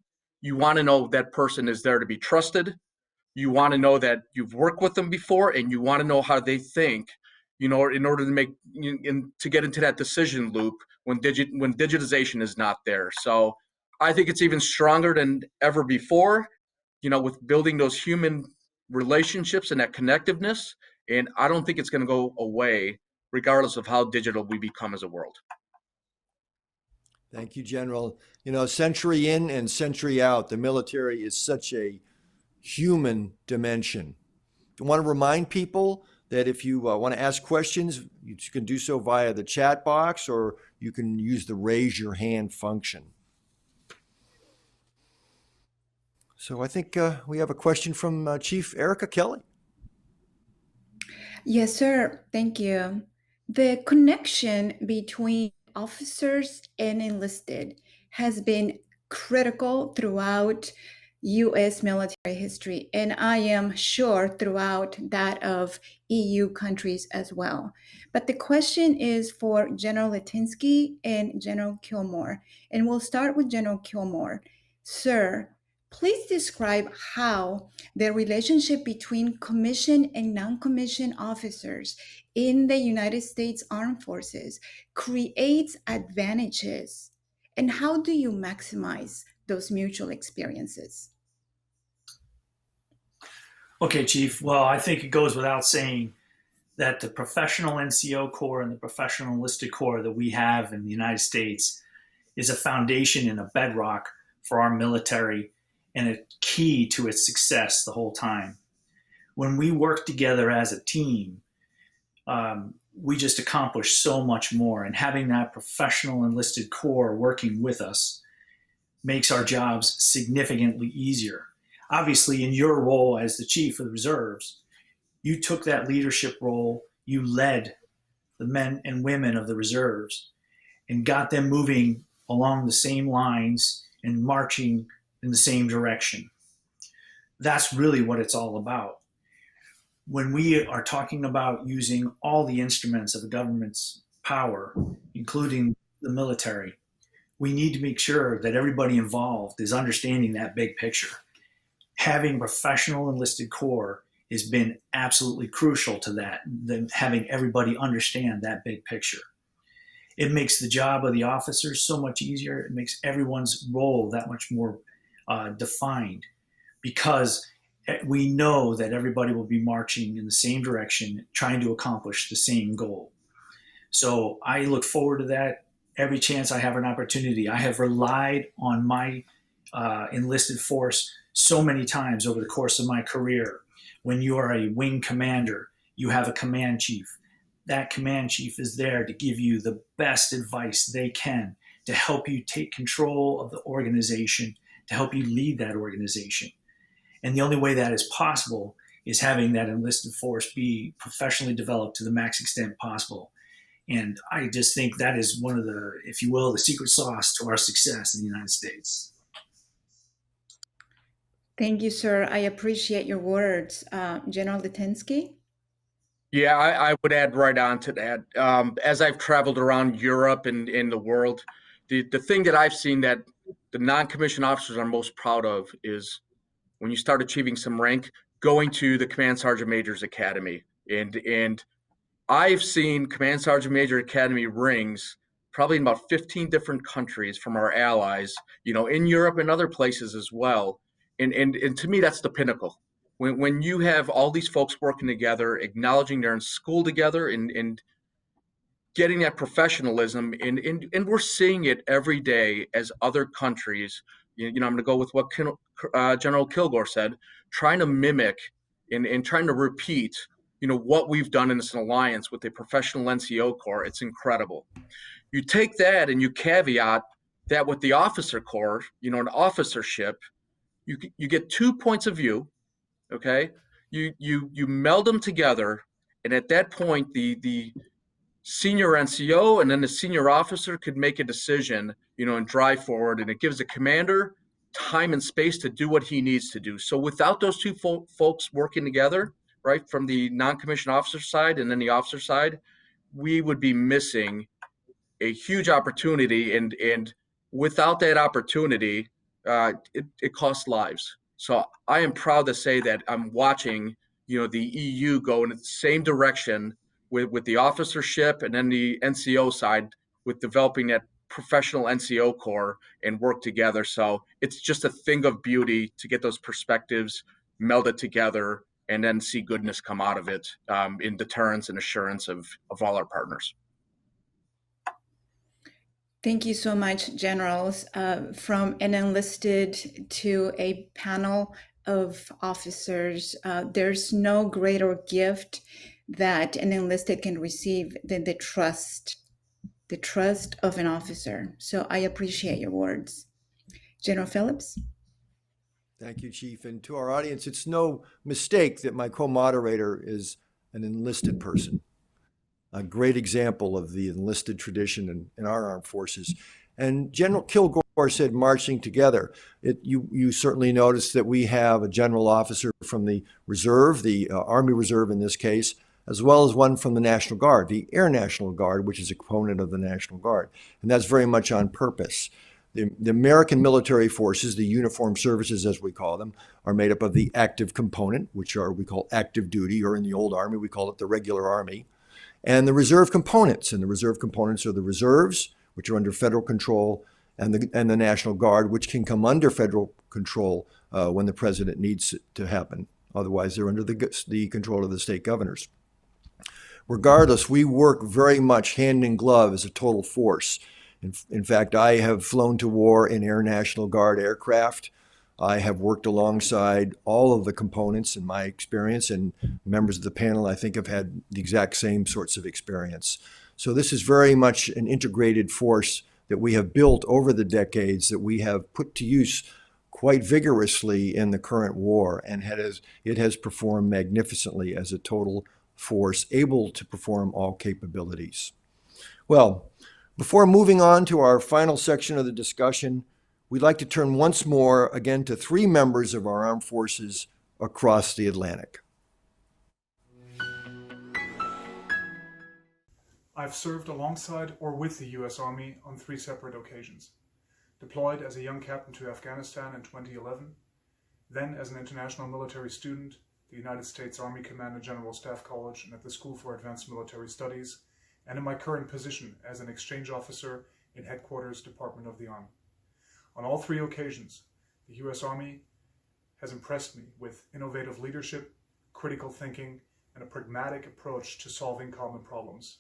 you want to know that person is there to be trusted. You want to know that you've worked with them before, and you want to know how they think, in order to get into that decision loop when digitization is not there. So I think it's even stronger than ever before, with building those human relationships and that connectiveness. And I don't think it's going to go away regardless of how digital we become as a world. Thank you, General. Century in and century out, the military is such a human dimension. I want to remind people that if you want to ask questions, you can do so via the chat box, or you can use the raise your hand function. So I think we have a question from Chief Erica Kelly. Yes, sir. Thank you. The connection between officers and enlisted has been critical throughout U.S. military history, and I am sure throughout that of EU countries as well. But the question is for General Litynski and General Kilgore, and we'll start with General Kilgore. Sir, please describe how the relationship between commissioned and non-commissioned officers in the United States Armed Forces creates advantages, and how do you maximize those mutual experiences? Okay, Chief. Well, I think it goes without saying that the professional NCO Corps and the professional enlisted Corps that we have in the United States is a foundation and a bedrock for our military and a key to its success the whole time. When we work together as a team, we just accomplish so much more. And having that professional enlisted Corps working with us makes our jobs significantly easier. Obviously, in your role as the Chief of the Reserves, you took that leadership role, you led the men and women of the reserves and got them moving along the same lines and marching in the same direction. That's really what it's all about. When we are talking about using all the instruments of the government's power, including the military, we need to make sure that everybody involved is understanding that big picture. Having professional enlisted Corps has been absolutely crucial to that, than having everybody understand that big picture. It makes the job of the officers so much easier. It makes everyone's role that much more defined, because we know that everybody will be marching in the same direction, trying to accomplish the same goal. So I look forward to that every chance I have an opportunity. I have relied on my enlisted force so many times over the course of my career. When you are a wing commander, you have a command chief. That command chief is there to give you the best advice they can, to help you take control of the organization, to help you lead that organization. And the only way that is possible is having that enlisted force be professionally developed to the max extent possible. And I just think that is one of the, if you will, the secret sauce to our success in the United States. Thank you, sir. I appreciate your words. General Litynski? Yeah, I would add right on to that. As I've traveled around Europe and in the world, the thing that I've seen that the non-commissioned officers are most proud of is when you start achieving some rank, going to the Command Sergeant Major's Academy. And I've seen Command Sergeant Major Academy rings probably in about 15 different countries from our allies, in Europe and other places as well. And to me, that's the pinnacle. When you have all these folks working together, acknowledging they're in school together and getting that professionalism, and we're seeing it every day as other countries, I'm going to go with what General Kilgore said, trying to mimic and trying to repeat, what we've done in this alliance with the professional NCO Corps. It's incredible. You take that and you caveat that with the officer corps, an officership, you get 2 points of view. Okay, you meld them together, and at that point, the senior NCO and then the senior officer could make a decision, and drive forward, and it gives the commander time and space to do what he needs to do. So without those two folks working together, right, from the non-commissioned officer side and then the officer side, we would be missing a huge opportunity, and without that opportunity, it costs lives. So I am proud to say that I'm watching, the EU go in the same direction with the officership and then the NCO side with developing that professional NCO corps and work together. So it's just a thing of beauty to get those perspectives melded together and then see goodness come out of it, in deterrence and assurance of all our partners. Thank you so much, generals. From an enlisted to a panel of officers, there's no greater gift that an enlisted can receive than the trust of an officer. So I appreciate your words. General Phillips? Thank you, Chief. And to our audience, it's no mistake that my co-moderator is an enlisted person. A great example of the enlisted tradition in our armed forces. And General Kilgore said marching together. You certainly noticed that we have a general officer from the reserve, the Army Reserve in this case, as well as one from the National Guard, the Air National Guard, which is a component of the National Guard. And that's very much on purpose. The American military forces, the uniformed services as we call them, are made up of the active component, which we call active duty, or in the old Army, we call it the regular Army, and the reserve components. And the reserve components are the reserves, which are under federal control, and the National Guard, which can come under federal control when the president needs it to happen. Otherwise, they're under the control of the state governors. Regardless, we work very much hand in glove as a total force. In fact, I have flown to war in Air National Guard aircraft. I have worked alongside all of the components in my experience, and members of the panel, I think, have had the exact same sorts of experience. So this is very much an integrated force that we have built over the decades, that we have put to use quite vigorously in the current war, and it has performed magnificently as a total force, able to perform all capabilities. Well, before moving on to our final section of the discussion, we'd like to turn once more again to three members of our armed forces across the Atlantic. I've served alongside or with the U.S. Army on 3 separate occasions. Deployed as a young captain to Afghanistan in 2011, then as an international military student, the United States Army Command and General Staff College and at the School for Advanced Military Studies, and in my current position as an exchange officer in Headquarters Department of the Army. On all 3 occasions, the U.S. Army has impressed me with innovative leadership, critical thinking, and a pragmatic approach to solving common problems.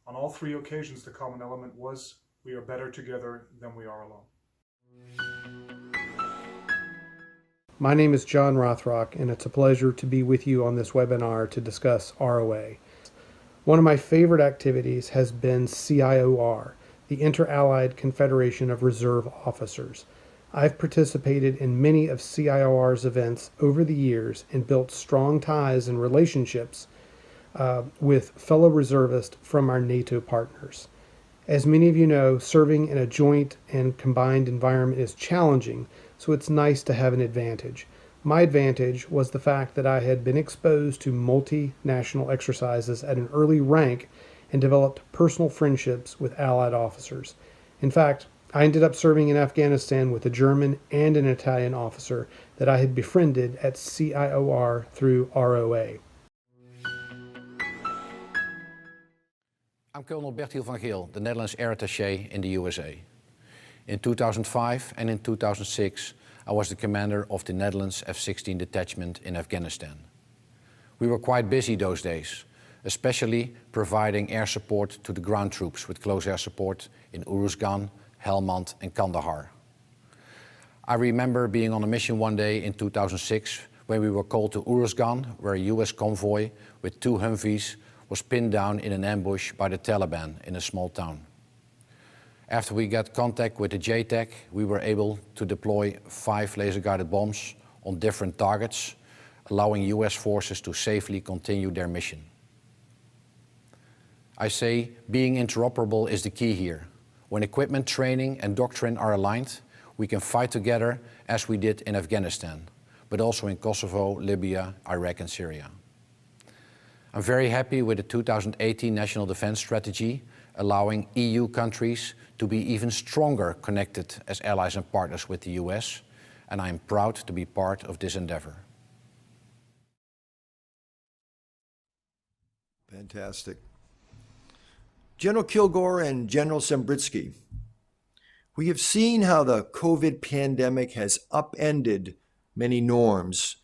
On all three occasions, the common element was, we are better together than we are alone. My name is John Rothrock, and it's a pleasure to be with you on this webinar to discuss ROA. One of my favorite activities has been CIOR, the Inter-Allied Confederation of Reserve Officers. I've participated in many of CIOR's events over the years and built strong ties and relationships with fellow reservists from our NATO partners. As many of you know, serving in a joint and combined environment is challenging, so it's nice to have an advantage. My advantage was the fact that I had been exposed to multinational exercises at an early rank and developed personal friendships with Allied officers. In fact, I ended up serving in Afghanistan with a German and an Italian officer that I had befriended at CIOR through ROA. I'm Colonel Bertil van Geel, the Netherlands Air Attaché in the USA. In 2005 and in 2006, I was the commander of the Netherlands F-16 detachment in Afghanistan. We were quite busy those days, especially providing air support to the ground troops with close air support in Uruzgan, Helmand and Kandahar. I remember being on a mission one day in 2006 when we were called to Uruzgan, where a US convoy with 2 Humvees was pinned down in an ambush by the Taliban in a small town. After we got contact with the JTAC, we were able to deploy 5 laser-guided bombs on different targets, allowing US forces to safely continue their mission. I say being interoperable is the key here. When equipment, training and doctrine are aligned, we can fight together as we did in Afghanistan, but also in Kosovo, Libya, Iraq and Syria. I'm very happy with the 2018 National Defense Strategy, allowing EU countries to be even stronger connected as allies and partners with the US, and I am proud to be part of this endeavor. Fantastic. General Kilgore and General Sambritsky, we have seen how the COVID pandemic has upended many norms.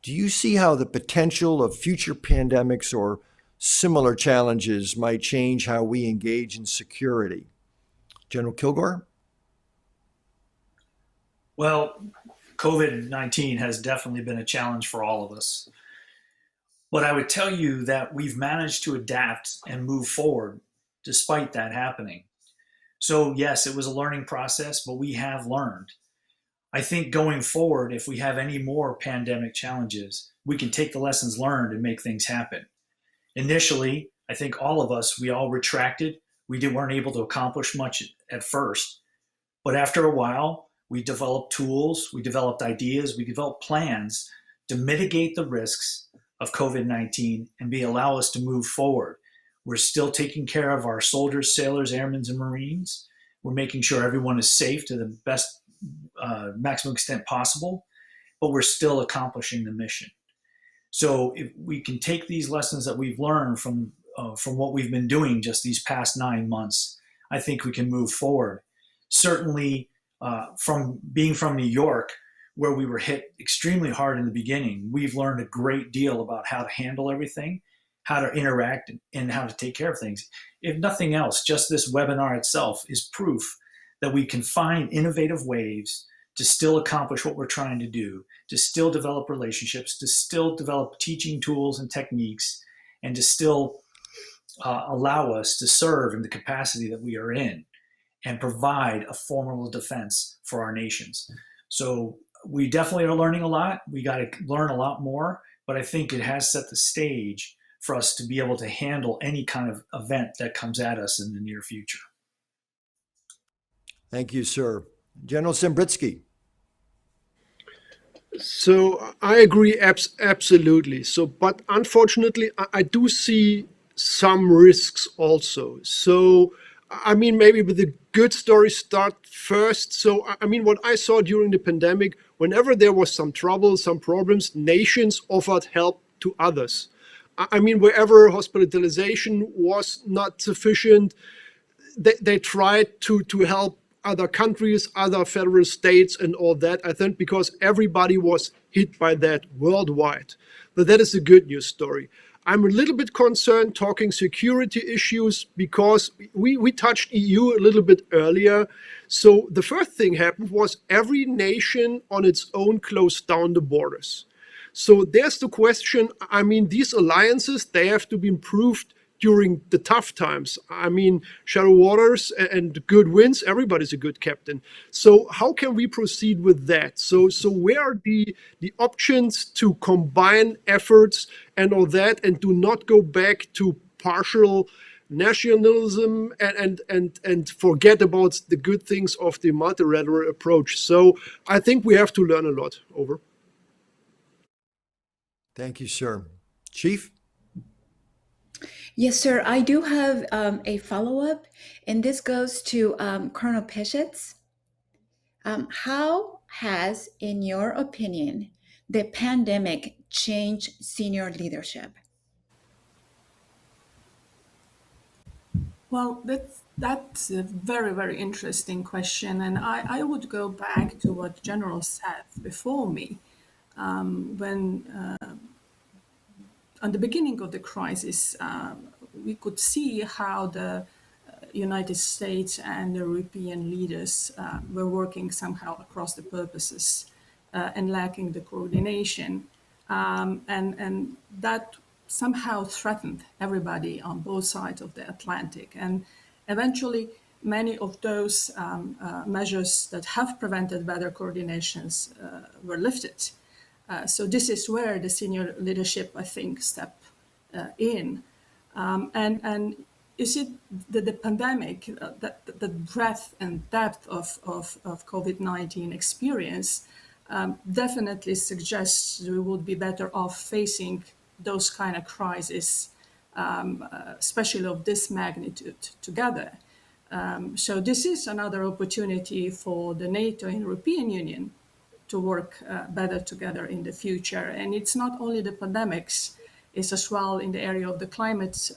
Do you see how the potential of future pandemics or similar challenges might change how we engage in security? General Kilgore? Well, COVID-19 has definitely been a challenge for all of us. But I would tell you that we've managed to adapt and move forward despite that happening. So yes, it was a learning process, but we have learned. I think going forward, if we have any more pandemic challenges, we can take the lessons learned and make things happen. Initially, I think all of us, we all retracted. We weren't able to accomplish much at first. But after a while, we developed tools, we developed ideas, we developed plans to mitigate the risks of COVID-19 and allow us to move forward. We're still taking care of our soldiers, sailors, airmen, and Marines. We're making sure everyone is safe to the best maximum extent possible, but we're still accomplishing the mission. So if we can take these lessons that we've learned from what we've been doing just these past 9 months, I think we can move forward. Certainly from being from New York, where we were hit extremely hard in the beginning, we've learned a great deal about how to handle everything, how to interact and how to take care of things. If nothing else, just this webinar itself is proof that we can find innovative ways to still accomplish what we're trying to do, to still develop relationships, to still develop teaching tools and techniques, and to still allow us to serve in the capacity that we are in and provide a formidable defense for our nations. So we definitely are learning a lot. We got to learn a lot more, but I think it has set the stage for us to be able to handle any kind of event that comes at us in the near future. Thank you, sir. General Sembritzki. So I agree absolutely. So, but unfortunately, I do see some risks also. So, I mean, maybe with the good story start first. So, I mean, what I saw during the pandemic, whenever there was some trouble, some problems, nations offered help to others. I mean, wherever hospitalization was not sufficient, they tried to help other countries, other federal states, and all that. I think because everybody was hit by that worldwide. But that is the good news story. I'm a little bit concerned talking security issues because we touched EU a little bit earlier. So the first thing happened was every nation on its own closed down the borders. So there's the question. I mean, these alliances, they have to be improved during the tough times. I mean, shallow waters and good winds, everybody's a good captain. So how can we proceed with that? So where are the options to combine efforts and all that, and do not go back to partial nationalism and forget about the good things of the multilateral approach? So I think we have to learn a lot. Over. Thank you, sir. Chief? Yes, sir. I do have a follow-up, and this goes to Colonel Pešec. How has, in your opinion, the pandemic changed senior leadership? Well, that's a very, very interesting question. And I would go back to what General said before me. When on the beginning of the crisis, we could see how the United States and the European leaders were working somehow across the purposes and lacking the coordination. And that somehow threatened everybody on both sides of the Atlantic. And eventually, many of those measures that have prevented better coordinations were lifted. So this is where the senior leadership, I think, stepped in. And you see, the pandemic, the breadth and depth of COVID-19 experience definitely suggests we would be better off facing those kind of crises, especially of this magnitude, together. So this is another opportunity for the NATO and European Union to work better together in the future. And it's not only the pandemics, it's as well in the area of the climate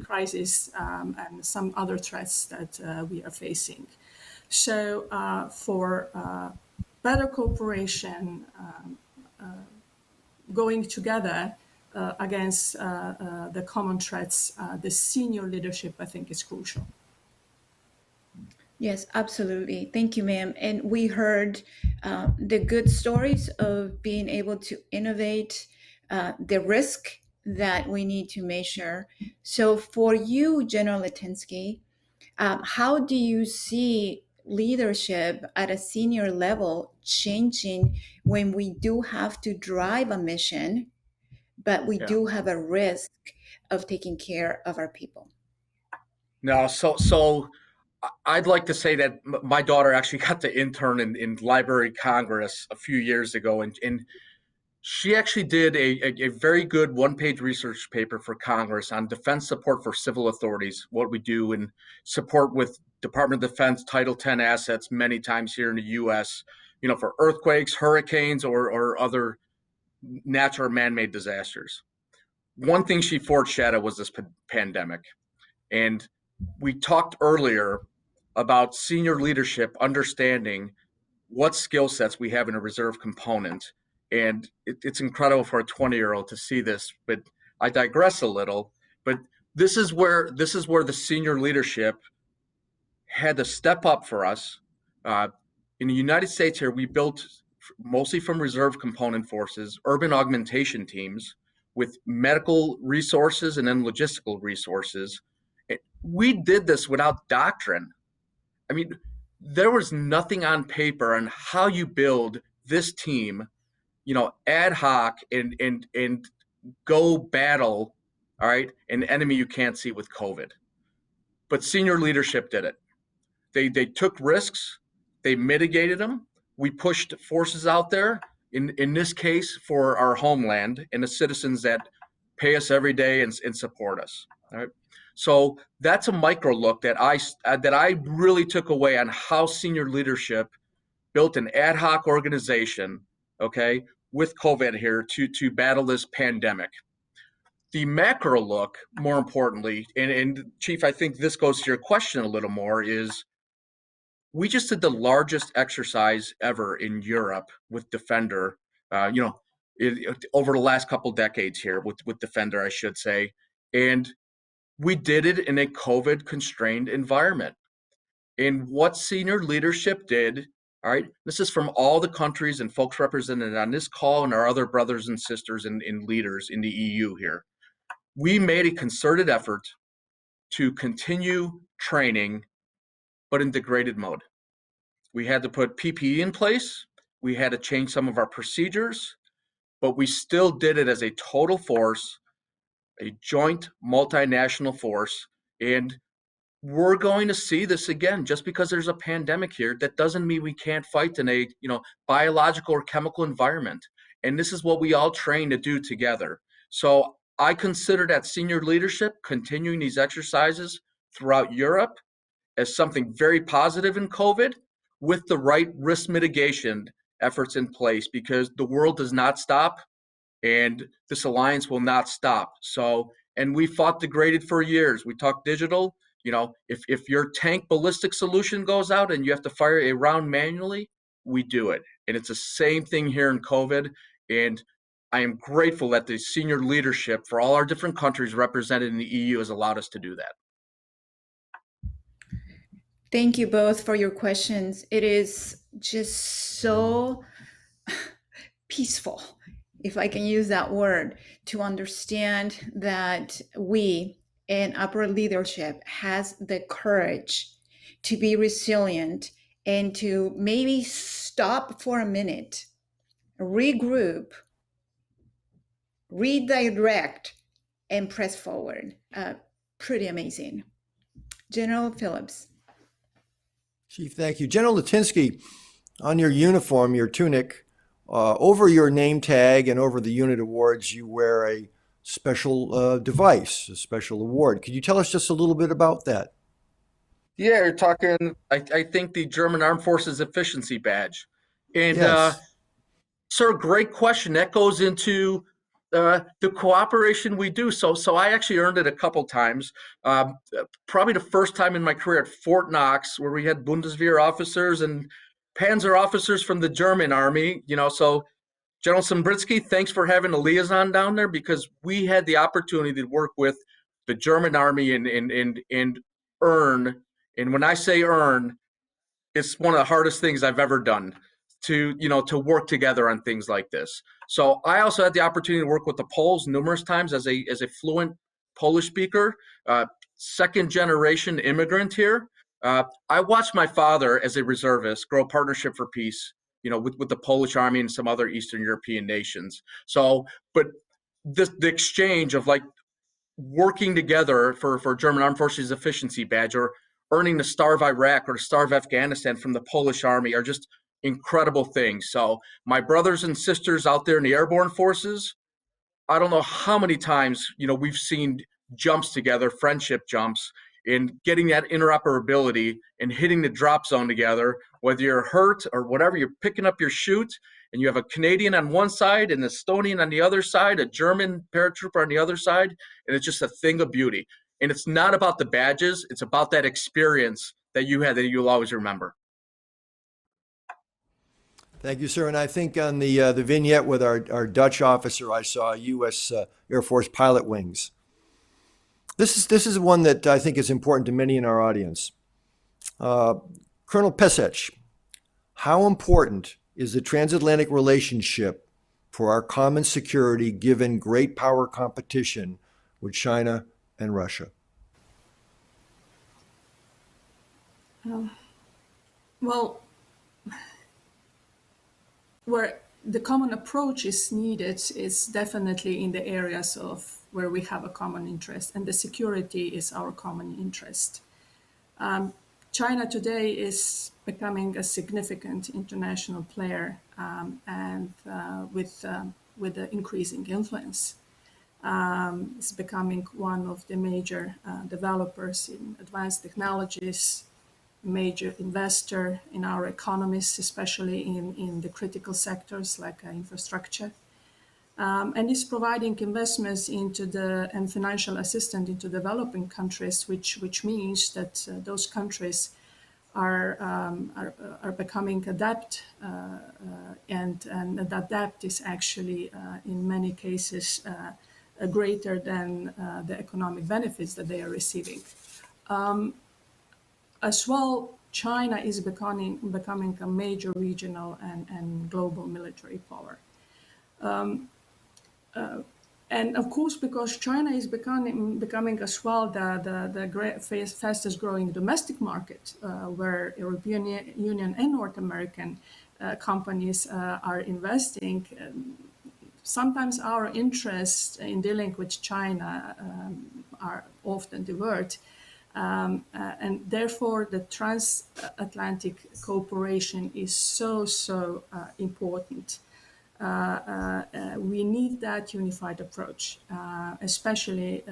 crisis and some other threats that we are facing. So for better cooperation, going together against the common threats, the senior leadership, I think, is crucial. Yes, absolutely. Thank you, ma'am. And we heard the good stories of being able to innovate, the risk that we need to measure. So for you, General Litynski, how do you see leadership at a senior level changing when we do have to drive a mission, but we do have a risk of taking care of our people? No, so I'd like to say that my daughter actually got to intern in Library of Congress a few years ago, and she actually did a very good one-page research paper for Congress on defense support for civil authorities, what we do in support with Department of Defense Title 10 assets many times here in the U.S., for earthquakes, hurricanes, or other natural or man-made disasters. One thing she foreshadowed was this pandemic. And we talked earlier about senior leadership understanding what skill sets we have in a reserve component. And it's incredible for a 20-year-old to see this, but I digress a little. But this is where the senior leadership had to step up for us. In the United States here, we built mostly from reserve component forces, urban augmentation teams with medical resources and then logistical resources. We did this without doctrine. I mean, there was nothing on paper on how you build this team, ad hoc and go battle, all right, an enemy you can't see with COVID. But senior leadership did it. They took risks, they mitigated them. We pushed forces out there, in this case, for our homeland and the citizens that pay us every day and support us. All right. So that's a micro look that I really took away on how senior leadership built an ad hoc organization, okay, with COVID here to battle this pandemic. The macro look, more importantly, and Chief, I think this goes to your question a little more, is we just did the largest exercise ever in Europe with Defender, over the last couple decades here with Defender, I should say. And we did it in a COVID constrained environment. And what senior leadership did, all right, this is from all the countries and folks represented on this call and our other brothers and sisters and leaders in the EU here. We made a concerted effort to continue training, but in degraded mode. We had to put PPE in place. We had to change some of our procedures, but we still did it as a total force, a joint multinational force. And we're going to see this again. Just because there's a pandemic here, that doesn't mean we can't fight in a biological or chemical environment. And this is what we all train to do together. So I consider that senior leadership continuing these exercises throughout Europe as something very positive in COVID, with the right risk mitigation efforts in place, because the world does not stop and this alliance will not stop. So, and we fought degraded for years. We talked digital. If your tank ballistic solution goes out and you have to fire a round manually, we do it. And it's the same thing here in COVID. And I am grateful that the senior leadership for all our different countries represented in the EU has allowed us to do that. Thank you both for your questions. It is just so peaceful, if I can use that word, to understand that we in upper leadership has the courage to be resilient and to maybe stop for a minute, regroup, redirect, and press forward. Pretty amazing. General Phillips. Chief, thank you. General Litynski, on your uniform, your tunic, over your name tag and over the unit awards, you wear a special device, a special award. Could you tell us just a little bit about that? Yeah, you're talking, I think, the German Armed Forces Efficiency Badge. And yes. Sir, great question. That goes into the cooperation we do. So I actually earned it a couple times. Probably the first time in my career at Fort Knox, where we had Bundeswehr officers and Panzer officers from the German army. So General Sambritsky, thanks for having a liaison down there, because we had the opportunity to work with the German army and earn. And when I say earn, it's one of the hardest things I've ever done to work together on things like this. So I also had the opportunity to work with the Poles numerous times as a fluent Polish speaker, second generation immigrant here. I watched my father as a reservist grow Partnership for Peace, with the Polish army and some other Eastern European nations. So, but the exchange of working together for German Armed Forces Efficiency Badge, or earning the Star of Iraq or the Star of Afghanistan from the Polish army, are just incredible things. So my brothers and sisters out there in the airborne forces, I don't know how many times, we've seen jumps together, friendship jumps, and getting that interoperability and hitting the drop zone together, whether you're hurt or whatever, you're picking up your chute and you have a Canadian on one side, an Estonian on the other side, a German paratrooper on the other side, and it's just a thing of beauty. And it's not about the badges, it's about that experience that you had that you'll always remember. Thank you, sir. And I think on the vignette with our Dutch officer, I saw U.S. Air Force pilot wings. This is one that I think is important to many in our audience. Colonel Pešec, how important is the transatlantic relationship for our common security given great power competition with China and Russia? Well, where the common approach is needed is definitely in the areas of where we have a common interest, and the security is our common interest. China today is becoming a significant international player, and with the increasing influence. It's becoming one of the major developers in advanced technologies, major investor in our economies, especially in the critical sectors like infrastructure, and is providing investments and financial assistance into developing countries, which means that those countries are becoming adept, and that depth is actually in many cases greater than the economic benefits that they are receiving. As well, China is becoming a major regional and global military power. And of course, because China is becoming as well the fastest growing domestic market, where European Union and North American companies are investing, sometimes our interests in dealing with China are often diverted. And therefore, the transatlantic cooperation is so important. We need that unified approach, especially,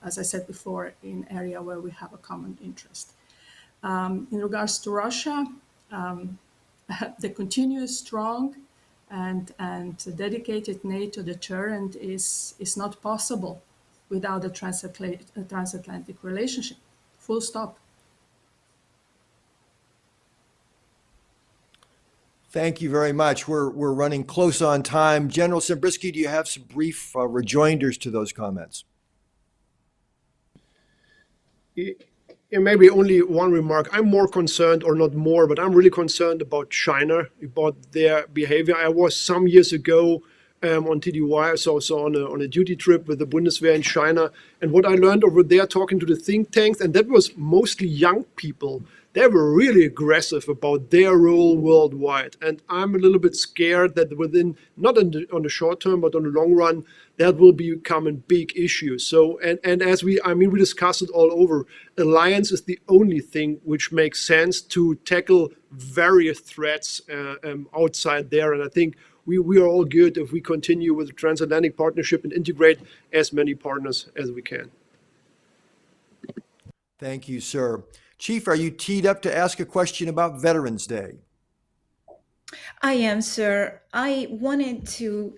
as I said before, in area where we have a common interest. In regards to Russia, the continuous strong and dedicated NATO deterrent is not possible without a transatlantic relationship. Full stop. Thank you very much. We're running close on time. General Sambritsky, do you have some brief rejoinders to those comments? Maybe only one remark. I'm more concerned, or not more, but I'm really concerned about China, about their behavior. I was some years ago on TDY, so on a duty trip with the Bundeswehr in China. And what I learned over there, talking to the think tanks, and that was mostly young people, they were really aggressive about their role worldwide. And I'm a little bit scared that within, not on the short term, but on the long run, that will become a big issue. So, and as we discussed it all over, alliance is the only thing which makes sense to tackle various threats outside there. And I think we are all good if we continue with the transatlantic partnership and integrate as many partners as we can. Thank you, sir. Chief, are you teed up to ask a question about Veterans Day? I am, sir. I wanted to,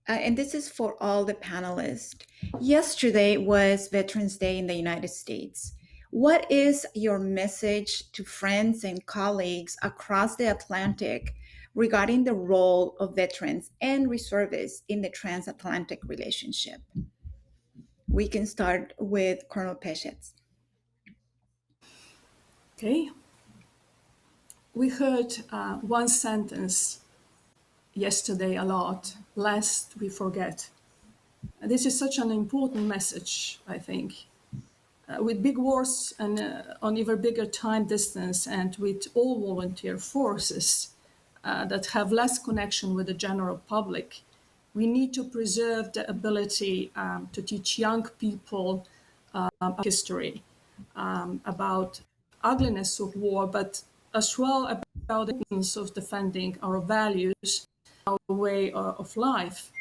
and this is for all the panelists. Yesterday was Veterans Day in the United States. What is your message to friends and colleagues across the Atlantic regarding the role of veterans and reservists in the transatlantic relationship? We can start with Colonel Pešec. Okay. We heard one sentence yesterday a lot, lest we forget. And this is such an important message, I think. With big wars and on even bigger time distance, and with all volunteer forces that have less connection with the general public, we need to preserve the ability to teach young people history, about ugliness of war, but as well about the importance of defending our values, our way of life.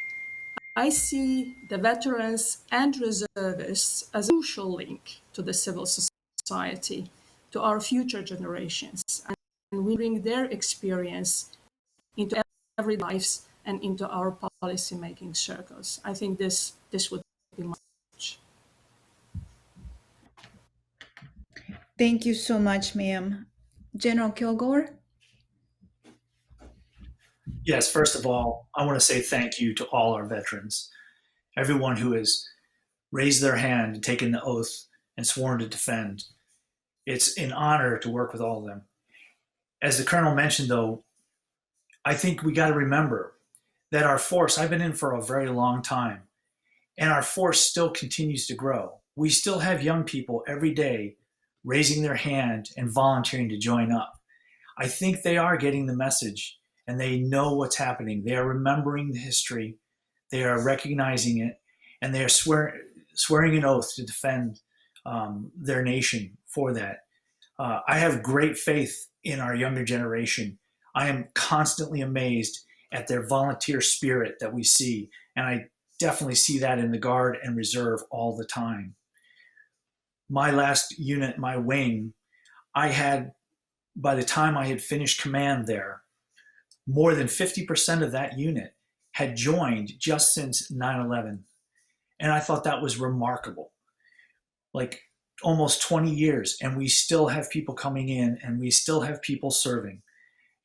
I see the veterans and reservists as a crucial link to the civil society, to our future generations, and we bring their experience into everyday lives and into our policy-making circles. I think this would be my message. Thank you so much, ma'am. General Kilgore? Yes, first of all, I want to say thank you to all our veterans, everyone who has raised their hand and taken the oath and sworn to defend. It's an honor to work with all of them. As the Colonel mentioned, though, I think we got to remember that our force, I've been in for a very long time, and our force still continues to grow. We still have young people every day raising their hand and volunteering to join up. I think they are getting the message and they know what's happening. They are remembering the history, they are recognizing it, and they are swearing an oath to defend their nation for that. I have great faith in our younger generation. I am constantly amazed at their volunteer spirit that we see, and I definitely see that in the Guard and Reserve all the time. My last unit, my wing, I had, by the time I had finished command there, more than 50% of that unit had joined just since 9/11. And I thought that was remarkable. Like almost 20 years, and we still have people coming in and we still have people serving,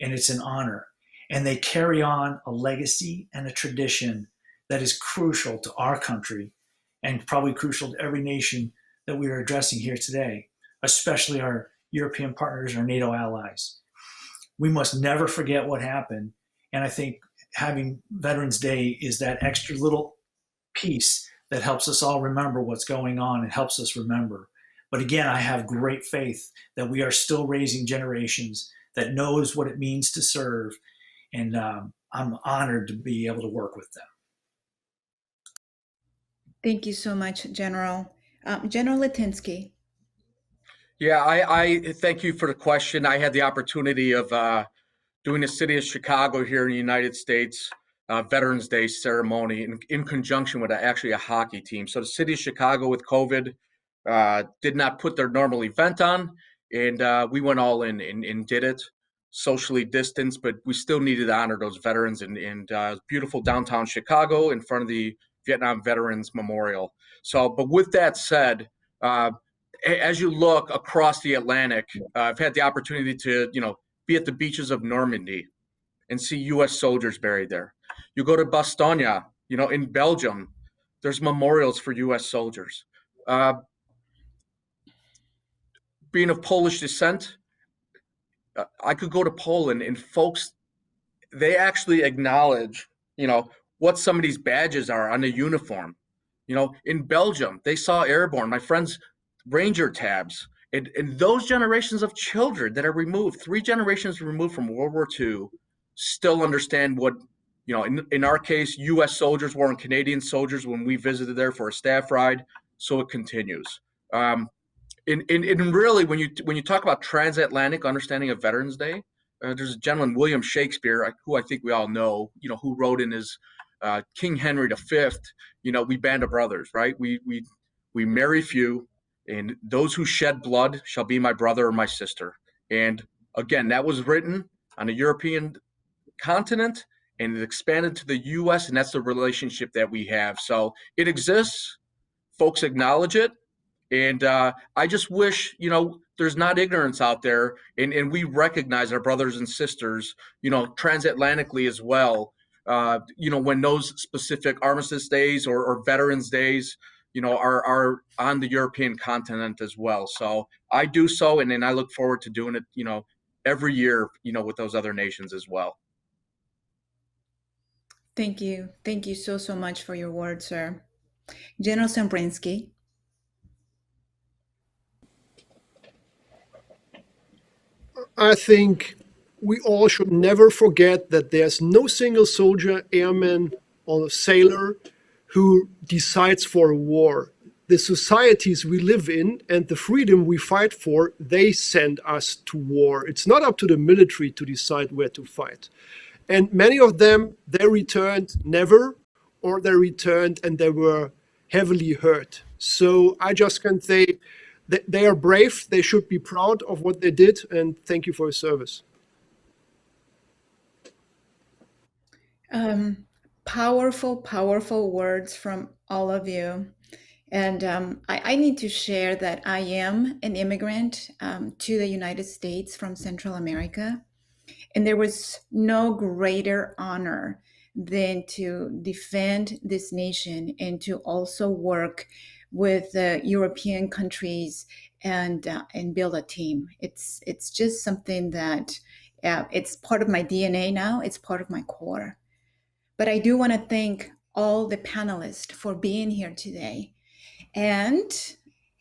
and it's an honor. And they carry on a legacy and a tradition that is crucial to our country and probably crucial to every nation that we are addressing here today, especially our European partners, our NATO allies. We must never forget what happened. And I think having Veterans Day is that extra little piece that helps us all remember what's going on and helps us remember. But again, I have great faith that we are still raising generations that knows what it means to serve. And I'm honored to be able to work with them. Thank you so much, General. General Litynski. Yeah, I thank you for the question. I had the opportunity of doing the city of Chicago here in the United States Veterans Day ceremony in conjunction with actually a hockey team. So the city of Chicago with COVID did not put their normal event on, and we went all in and did it socially distanced, but we still needed to honor those veterans in beautiful downtown Chicago in front of the Vietnam Veterans Memorial. So, but with that said, as you look across the Atlantic, I've had the opportunity to, be at the beaches of Normandy and see U.S. soldiers buried there. You go to Bastogne, in Belgium, there's memorials for U.S. soldiers. Being of Polish descent, I could go to Poland and folks, they actually acknowledge, what some of these badges are on the uniform. In Belgium, they saw airborne, my friends, Ranger tabs. And those generations of children that are removed, 3 generations removed from World War II, still understand what, in our case, U.S. soldiers were and Canadian soldiers when we visited there for a staff ride. So it continues. And really, when you talk about transatlantic understanding of Veterans Day, there's a gentleman, William Shakespeare, who I think we all know, who wrote in his King Henry V, we band of brothers, right? We marry few, and those who shed blood shall be my brother or my sister. And again, that was written on a European continent, and it expanded to the U.S., and that's the relationship that we have. So it exists. Folks acknowledge it. And I just wish, there's not ignorance out there, and we recognize our brothers and sisters, transatlantically as well. When those specific armistice days or Veterans Days, are on the European continent as well. So I do so, and then I look forward to doing it, every year, with those other nations as well. Thank you. Thank you so much for your words, sir. General Sambritsky. I think we all should never forget that there's no single soldier, airman, or sailor who decides for a war. The societies we live in and the freedom we fight for, they send us to war. It's not up to the military to decide where to fight. And many of them, they returned never, or they returned and they were heavily hurt. So I just can say that they are brave. They should be proud of what they did. And thank you for your service. Powerful words from all of you. And I need to share that I am an immigrant to the United States from Central America. And there was no greater honor than to defend this nation and to also work with the European countries and build a team. It's just something that it's part of my DNA now. It's part of my core. But I do want to thank all the panelists for being here today. And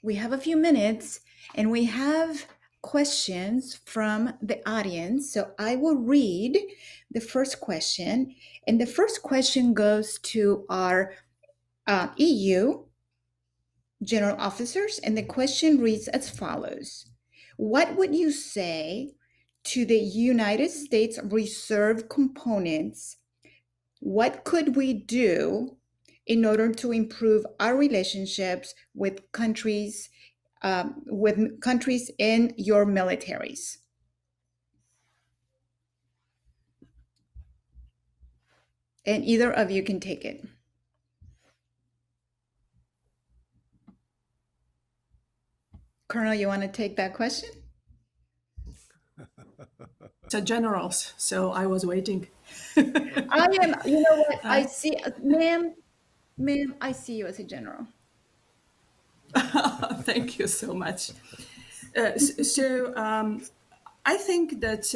we have a few minutes, and we have questions from the audience. So I will read the first question. And the first question goes to our EU general officers. And the question reads as follows. What would you say to the United States Reserve components? What could we do in order to improve our relationships with countries in your militaries? And either of you can take it. Colonel, you want to take that question? So generals, so I was waiting. I am, you know what, I see, ma'am, I see you as a general. Thank you so much. I think that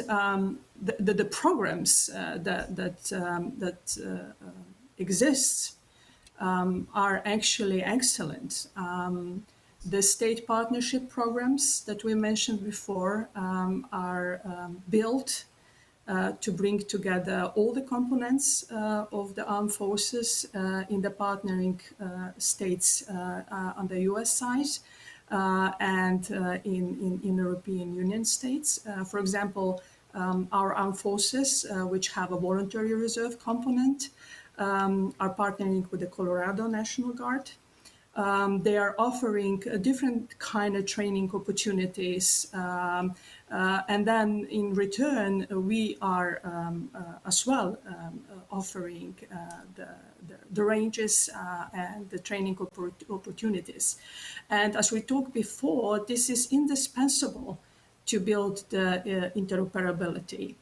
the programs that exist are actually excellent. The state partnership programs that we mentioned before are built to bring together all the components of the armed forces in the partnering states on the US side and in European Union states. For example, our armed forces, which have a voluntary reserve component, are partnering with the Colorado National Guard. They are offering a different kind of training opportunities. And then in return, we are as well offering the ranges and the training opportunities. And as we talked before, this is indispensable to build the interoperability.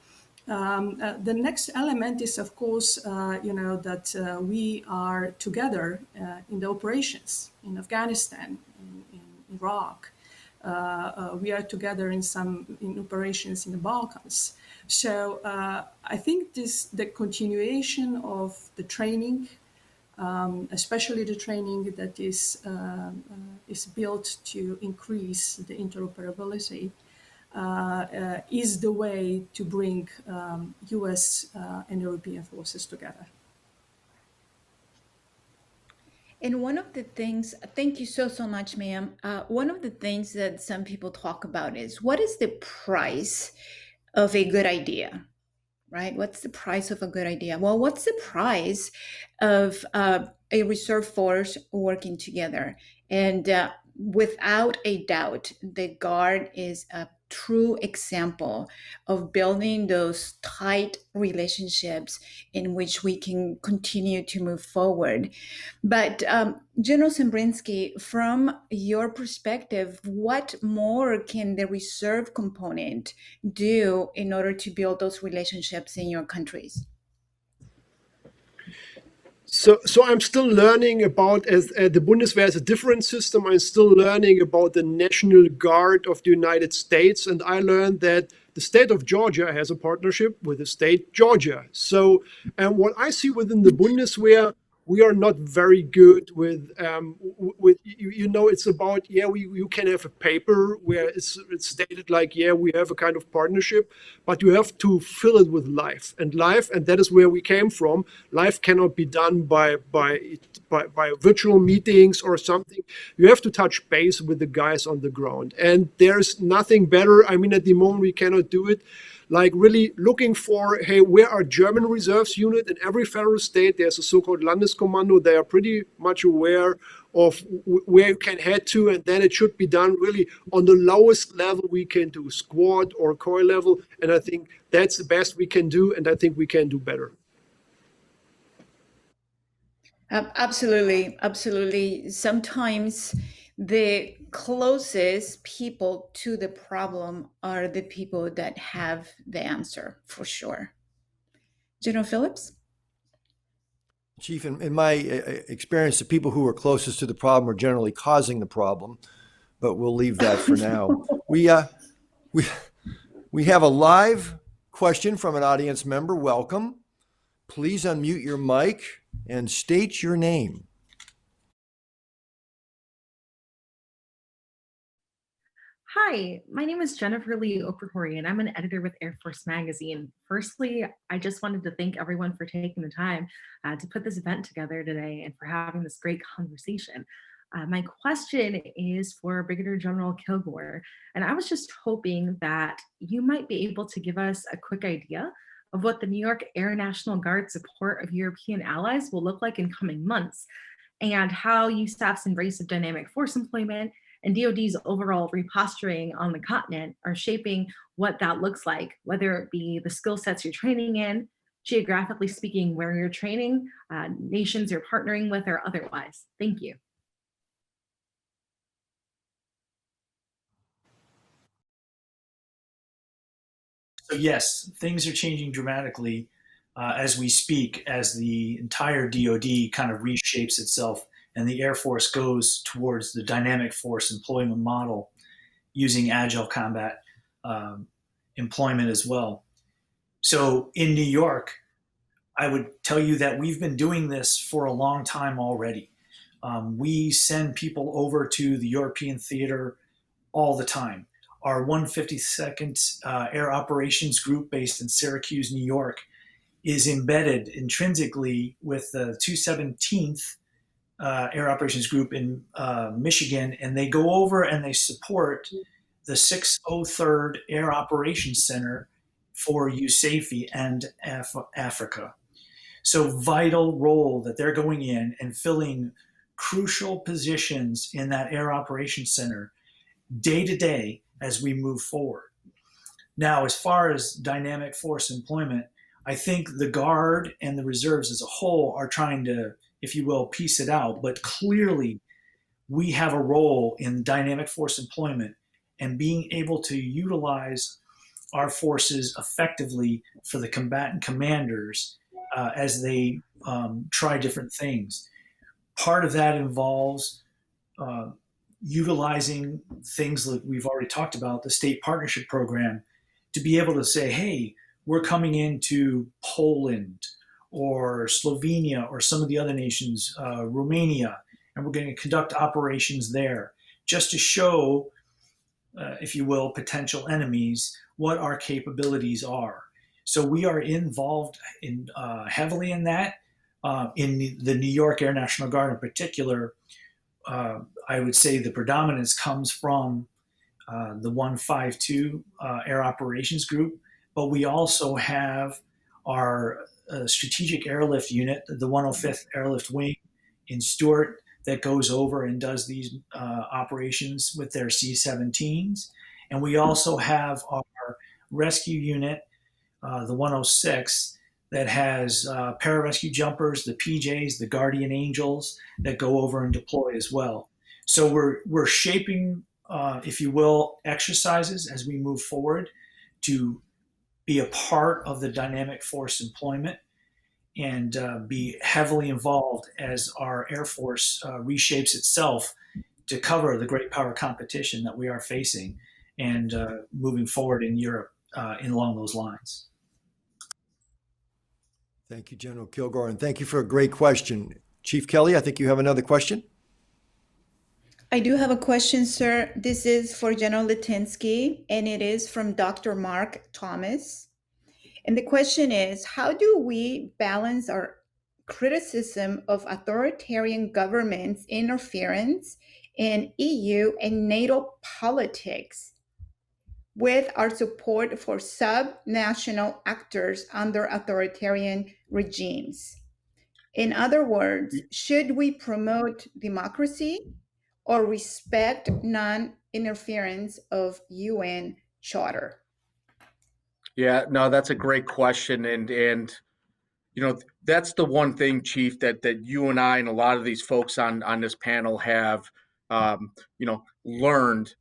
The next element is, of course, that we are together in the operations in Afghanistan, in Iraq. We are together in operations in the Balkans. So I think the continuation of the training, especially the training that is built to increase the interoperability, is the way to bring US and European forces together. And one of the things, thank you so much, ma'am. One of the things that some people talk about is, what is the price of a good idea, right? What's the price of a good idea? Well, what's the price of a reserve force working together? And without a doubt, the Guard is a true example of building those tight relationships in which we can continue to move forward. But General Sambritsky, from your perspective, what more can the reserve component do in order to build those relationships in your countries? So I'm still learning about, as the Bundeswehr is a different system, I'm still learning about the National Guard of the United States. And I learned that the state of Georgia has a partnership with the state Georgia. So, and what I see within the Bundeswehr, we are not very good with it's about, you can have a paper where it's stated like, we have a kind of partnership, but you have to fill it with life, and that is where we came from. Life cannot be done by virtual meetings or something. You have to touch base with the guys on the ground, and there's nothing better. I mean, at the moment we cannot do it. Like really looking for, hey, where are German reserves unit? In every federal state, there's a so-called Landeskommando. They are pretty much aware of where you can head to, and then it should be done really on the lowest level we can do, squad or corps level. And I think that's the best we can do, and I think we can do better. Absolutely, absolutely. Sometimes the closest people to the problem are the people that have the answer, for sure. General Phillips? Chief, in my experience, the people who are closest to the problem are generally causing the problem, but we'll leave that for now. We have a live question from an audience member. Welcome. Please unmute your mic and state your name. Hi, my name is Jennifer Lee Oprahori, and I'm an editor with Air Force Magazine. Firstly, I just wanted to thank everyone for taking the time to put this event together today and for having this great conversation. My question is for Brigadier General Kilgore, and I was just hoping that you might be able to give us a quick idea of what the New York Air National Guard support of European allies will look like in coming months, and how USAF's embrace of dynamic force employment and DoD's overall reposturing on the continent are shaping what that looks like, whether it be the skill sets you're training in, geographically speaking, where you're training, nations you're partnering with, or otherwise. Thank you. So yes, things are changing dramatically as we speak, as the entire DoD kind of reshapes itself and the Air Force goes towards the dynamic force employment model using agile combat employment as well. So in New York, I would tell you that we've been doing this for a long time already. We send people over to the European theater all the time. Our 152nd Air Operations Group based in Syracuse, New York, is embedded intrinsically with the 217th Air Operations Group in Michigan, and they go over and they support the 603rd Air Operations Center for USAFE and Africa. So vital role that they're going in and filling crucial positions in that Air Operations Center day to day as we move forward. Now, as far as dynamic force employment, I think the Guard and the reserves as a whole are trying to, if you will, piece it out. But clearly, we have a role in dynamic force employment and being able to utilize our forces effectively for the combatant commanders as they try different things. Part of that involves utilizing things that we've already talked about, the state partnership program, to be able to say, hey, we're coming into Poland or Slovenia or some of the other nations, Romania, and we're going to conduct operations there just to show, if you will, potential enemies what our capabilities are. So we are involved heavily in that. In the New York Air National Guard in particular, I would say the predominance comes from the 152 Air Operations Group, but we also have our Strategic Airlift Unit, the 105th Airlift Wing in Stuart, that goes over and does these operations with their C-17s. And we also have our rescue unit, the 106, that has pararescue jumpers, the PJs, the Guardian Angels that go over and deploy as well. So we're shaping, if you will, exercises as we move forward to be a part of the dynamic force employment and be heavily involved as our Air Force reshapes itself to cover the great power competition that we are facing and moving forward in Europe along those lines. Thank you, General Kilgore, and thank you for a great question. Chief Kelly, I think you have another question. I do have a question, sir. This is for General Litynski, and it is from Dr. Mark Thomas. And the question is, how do we balance our criticism of authoritarian governments' interference in EU and NATO politics with our support for sub-national actors under authoritarian regimes? In other words, should we promote democracy or respect non-interference of UN Charter? Yeah, no, that's a great question, and you know, that's the one thing, Chief, that you and I and a lot of these folks on this panel have you know, learned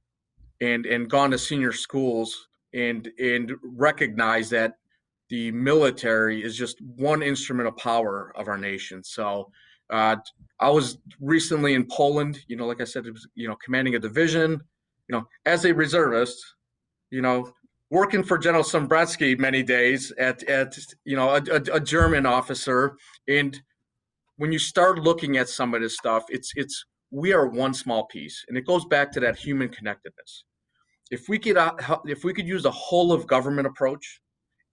and gone to senior schools and recognize that the military is just one instrument of power of our nation. So I was recently in Poland, you know, like I said, it was, you know, commanding a division, you know, as a reservist, you know, working for General Sambritsky many days at you know, a German officer. And when you start looking at some of this stuff, it's we are one small piece, and it goes back to that human connectedness. If we could use a whole of government approach,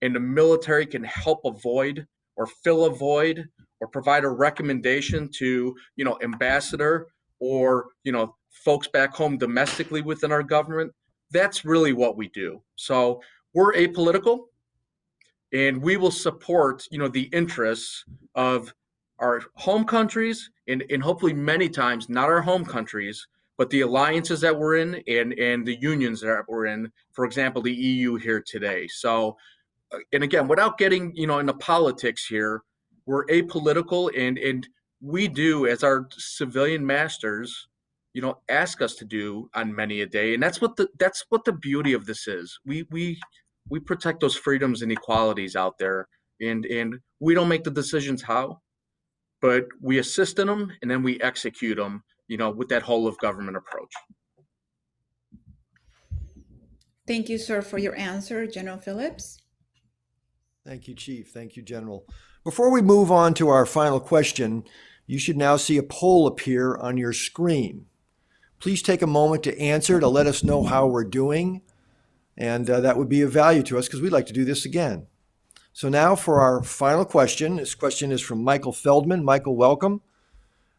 and the military can help avoid or fill a void or provide a recommendation to, you know, ambassador or, you know, folks back home domestically within our government, that's really what we do. So we're apolitical, and we will support, you know, the interests of our home countries and hopefully many times not our home countries, but the alliances that we're in and the unions that we're in, for example, the EU here today. So, and again, without getting, you know, into politics here, we're apolitical, and we do, as our civilian masters, you know, ask us to do on many a day. And that's what the beauty of this is. We we protect those freedoms and equalities out there, and we don't make the decisions how, but we assist in them and then we execute them, with that whole of government approach. Thank you, sir, for your answer, General Phillips. Thank you, Chief. Thank you, General. Before we move on to our final question, you should now see a poll appear on your screen. Please take a moment to answer to let us know how we're doing, and that would be of value to us because we'd like to do this again. So now for our final question. This question is from Michael Feldman. Michael, welcome.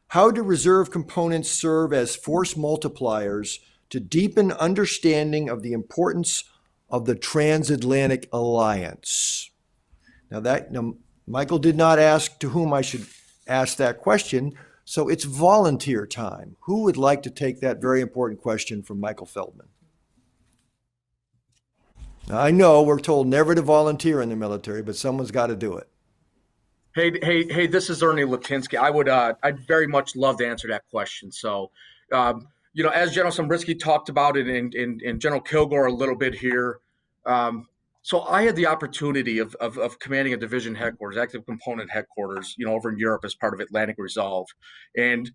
How do reserve components serve as force multipliers to deepen understanding of the importance of the Transatlantic Alliance? Now, Michael did not ask to whom I should ask that question, so it's volunteer time. Who would like to take that very important question from Michael Feldman? Now, I know we're told never to volunteer in the military, but someone's got to do it. Hey, this is Ernest Litynski. I'd very much love to answer that question. So, as General Sambritsky talked about it in General Kilgore a little bit here, so I had the opportunity of commanding a division headquarters, active component headquarters, over in Europe as part of Atlantic Resolve, and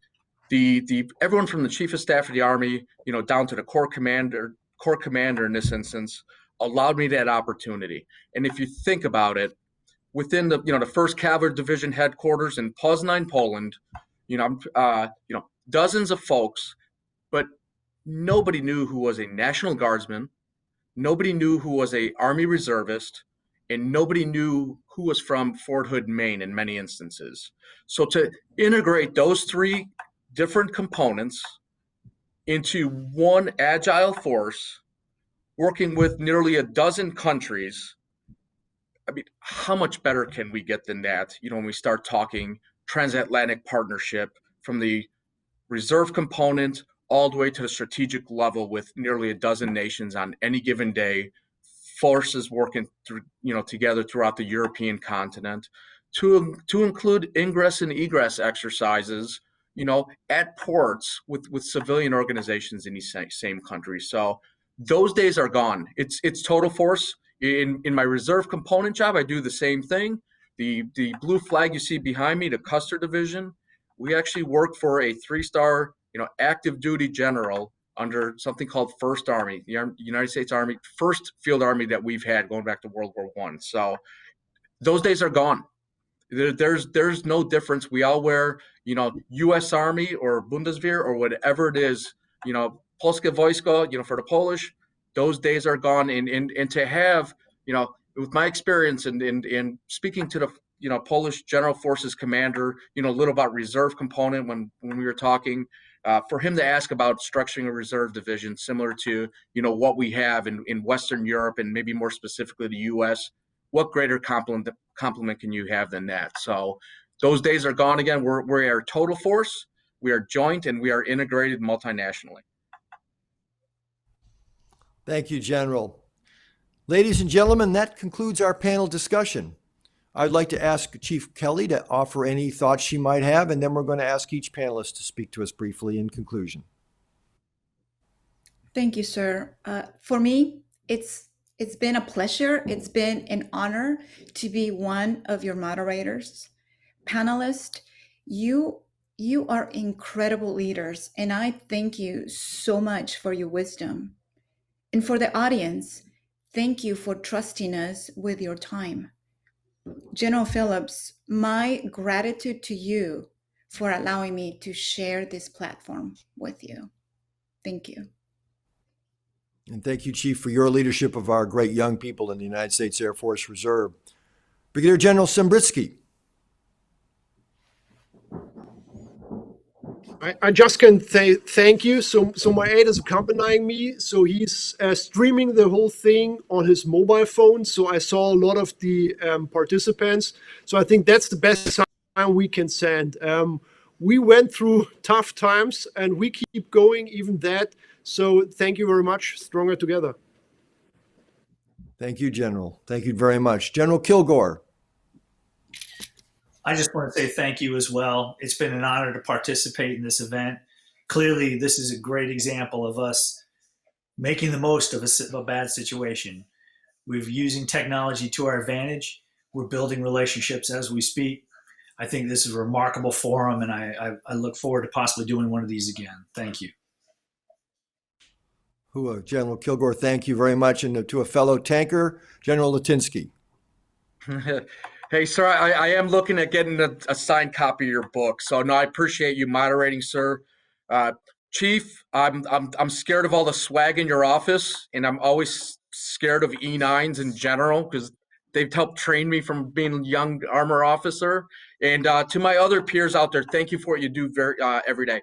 the everyone from the Chief of Staff of the Army, down to the Corps commander in this instance, allowed me that opportunity. And if you think about it, within the the First Cavalry Division headquarters in Poznań, Poland, dozens of folks, but nobody knew who was a National Guardsman. Nobody knew who was a Army reservist, and nobody knew who was from Fort Hood, Maine in many instances. So to integrate those three different components into one agile force, working with nearly a dozen countries, I mean, how much better can we get than that? When we start talking transatlantic partnership from the reserve component all the way to the strategic level with nearly a dozen nations on any given day, forces working together throughout the European continent, to include ingress and egress exercises, at ports with civilian organizations in these same countries. So those days are gone. It's total force. In my reserve component job, I do the same thing. The blue flag you see behind me, the Custer Division, we actually work for a 3-star active duty general under something called First Army, the United States Army, first field army that we've had going back to World War I. So those days are gone. There's no difference. We all wear, U.S. Army or Bundeswehr or whatever it is, Polskie Wojsko, for the Polish. Those days are gone. And to have, with my experience and speaking to the, Polish General Forces commander, a little about reserve component when we were talking, for him to ask about structuring a reserve division similar to, what we have in Western Europe and maybe more specifically the U.S., what greater compliment can you have than that? So those days are gone again. We are total force, we are joint, and we are integrated multinationally. Thank you, General. Ladies and gentlemen, that concludes our panel discussion. I'd like to ask Chief Kelly to offer any thoughts she might have, and then we're going to ask each panelist to speak to us briefly in conclusion. Thank you, sir. For me, it's been a pleasure. It's been an honor to be one of your moderators. Panelists, you are incredible leaders, and I thank you so much for your wisdom. And for the audience, thank you for trusting us with your time. General Phillips, my gratitude to you for allowing me to share this platform with you. Thank you. And thank you, Chief, for your leadership of our great young people in the United States Air Force Reserve. Brigadier General Sambritsky. I just can say thank you. So my aide is accompanying me. So he's streaming the whole thing on his mobile phone. So I saw a lot of the participants. So I think that's the best sign we can send. We went through tough times and we keep going even that. So thank you very much. Stronger together. Thank you, General. Thank you very much. General Kilgore. I just want to say thank you as well. It's been an honor to participate in this event. Clearly, this is a great example of us making the most of a bad situation. We're using technology to our advantage. We're building relationships as we speak. I think this is a remarkable forum, and I look forward to possibly doing one of these again. Thank you. General Kilgore, thank you very much. And to a fellow tanker, General Litynski. Hey, sir, I am looking at getting a signed copy of your book. So, no, I appreciate you moderating, sir. Chief, I'm scared of all the swag in your office, and I'm always scared of E9s in general because they've helped train me from being a young armor officer. And to my other peers out there, thank you for what you do every day.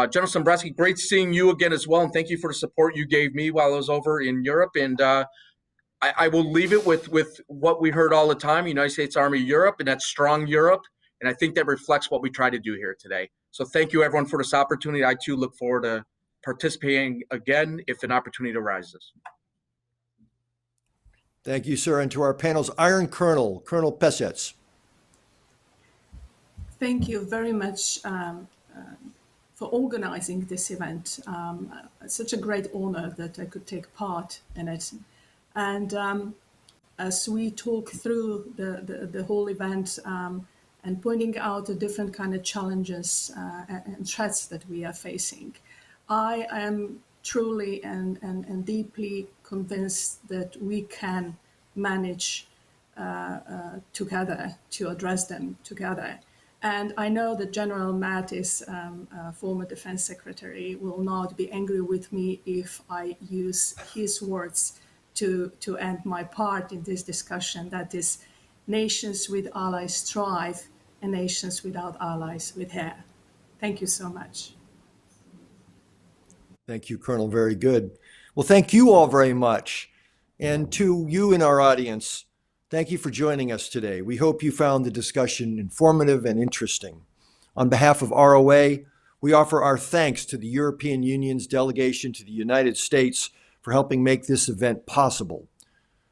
General Sambritsky, great seeing you again as well, and thank you for the support you gave me while I was over in Europe. And I will leave it with what we heard all the time, United States Army Europe, and that's strong Europe. And I think that reflects what we try to do here today. So thank you, everyone, for this opportunity. I, too, look forward to participating again if an opportunity arises. Thank you, sir. And to our panel's Iron Colonel, Colonel Pešec. Thank you very much for organizing this event. It's such a great honor that I could take part in it. And as we talk through the whole event and pointing out the different kind of challenges and threats that we are facing, I am truly and deeply convinced that we can manage together to address them together. And I know that General Mattis, former Defense Secretary, will not be angry with me if I use his words to end my part in this discussion, that is, nations with allies strive and nations without allies wither. Thank you so much. Thank you, Colonel. Very good. Well, thank you all very much. And to you in our audience, thank you for joining us today. We hope you found the discussion informative and interesting. On behalf of ROA, we offer our thanks to the European Union's delegation to the United States for helping make this event possible.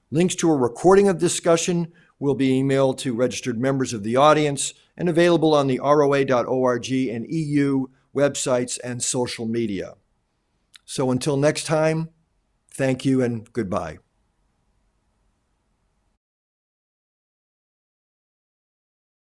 Links to a recording of discussion will be emailed to registered members of the audience and available on the roa.org and EU websites and social media. So until next time, thank you and goodbye.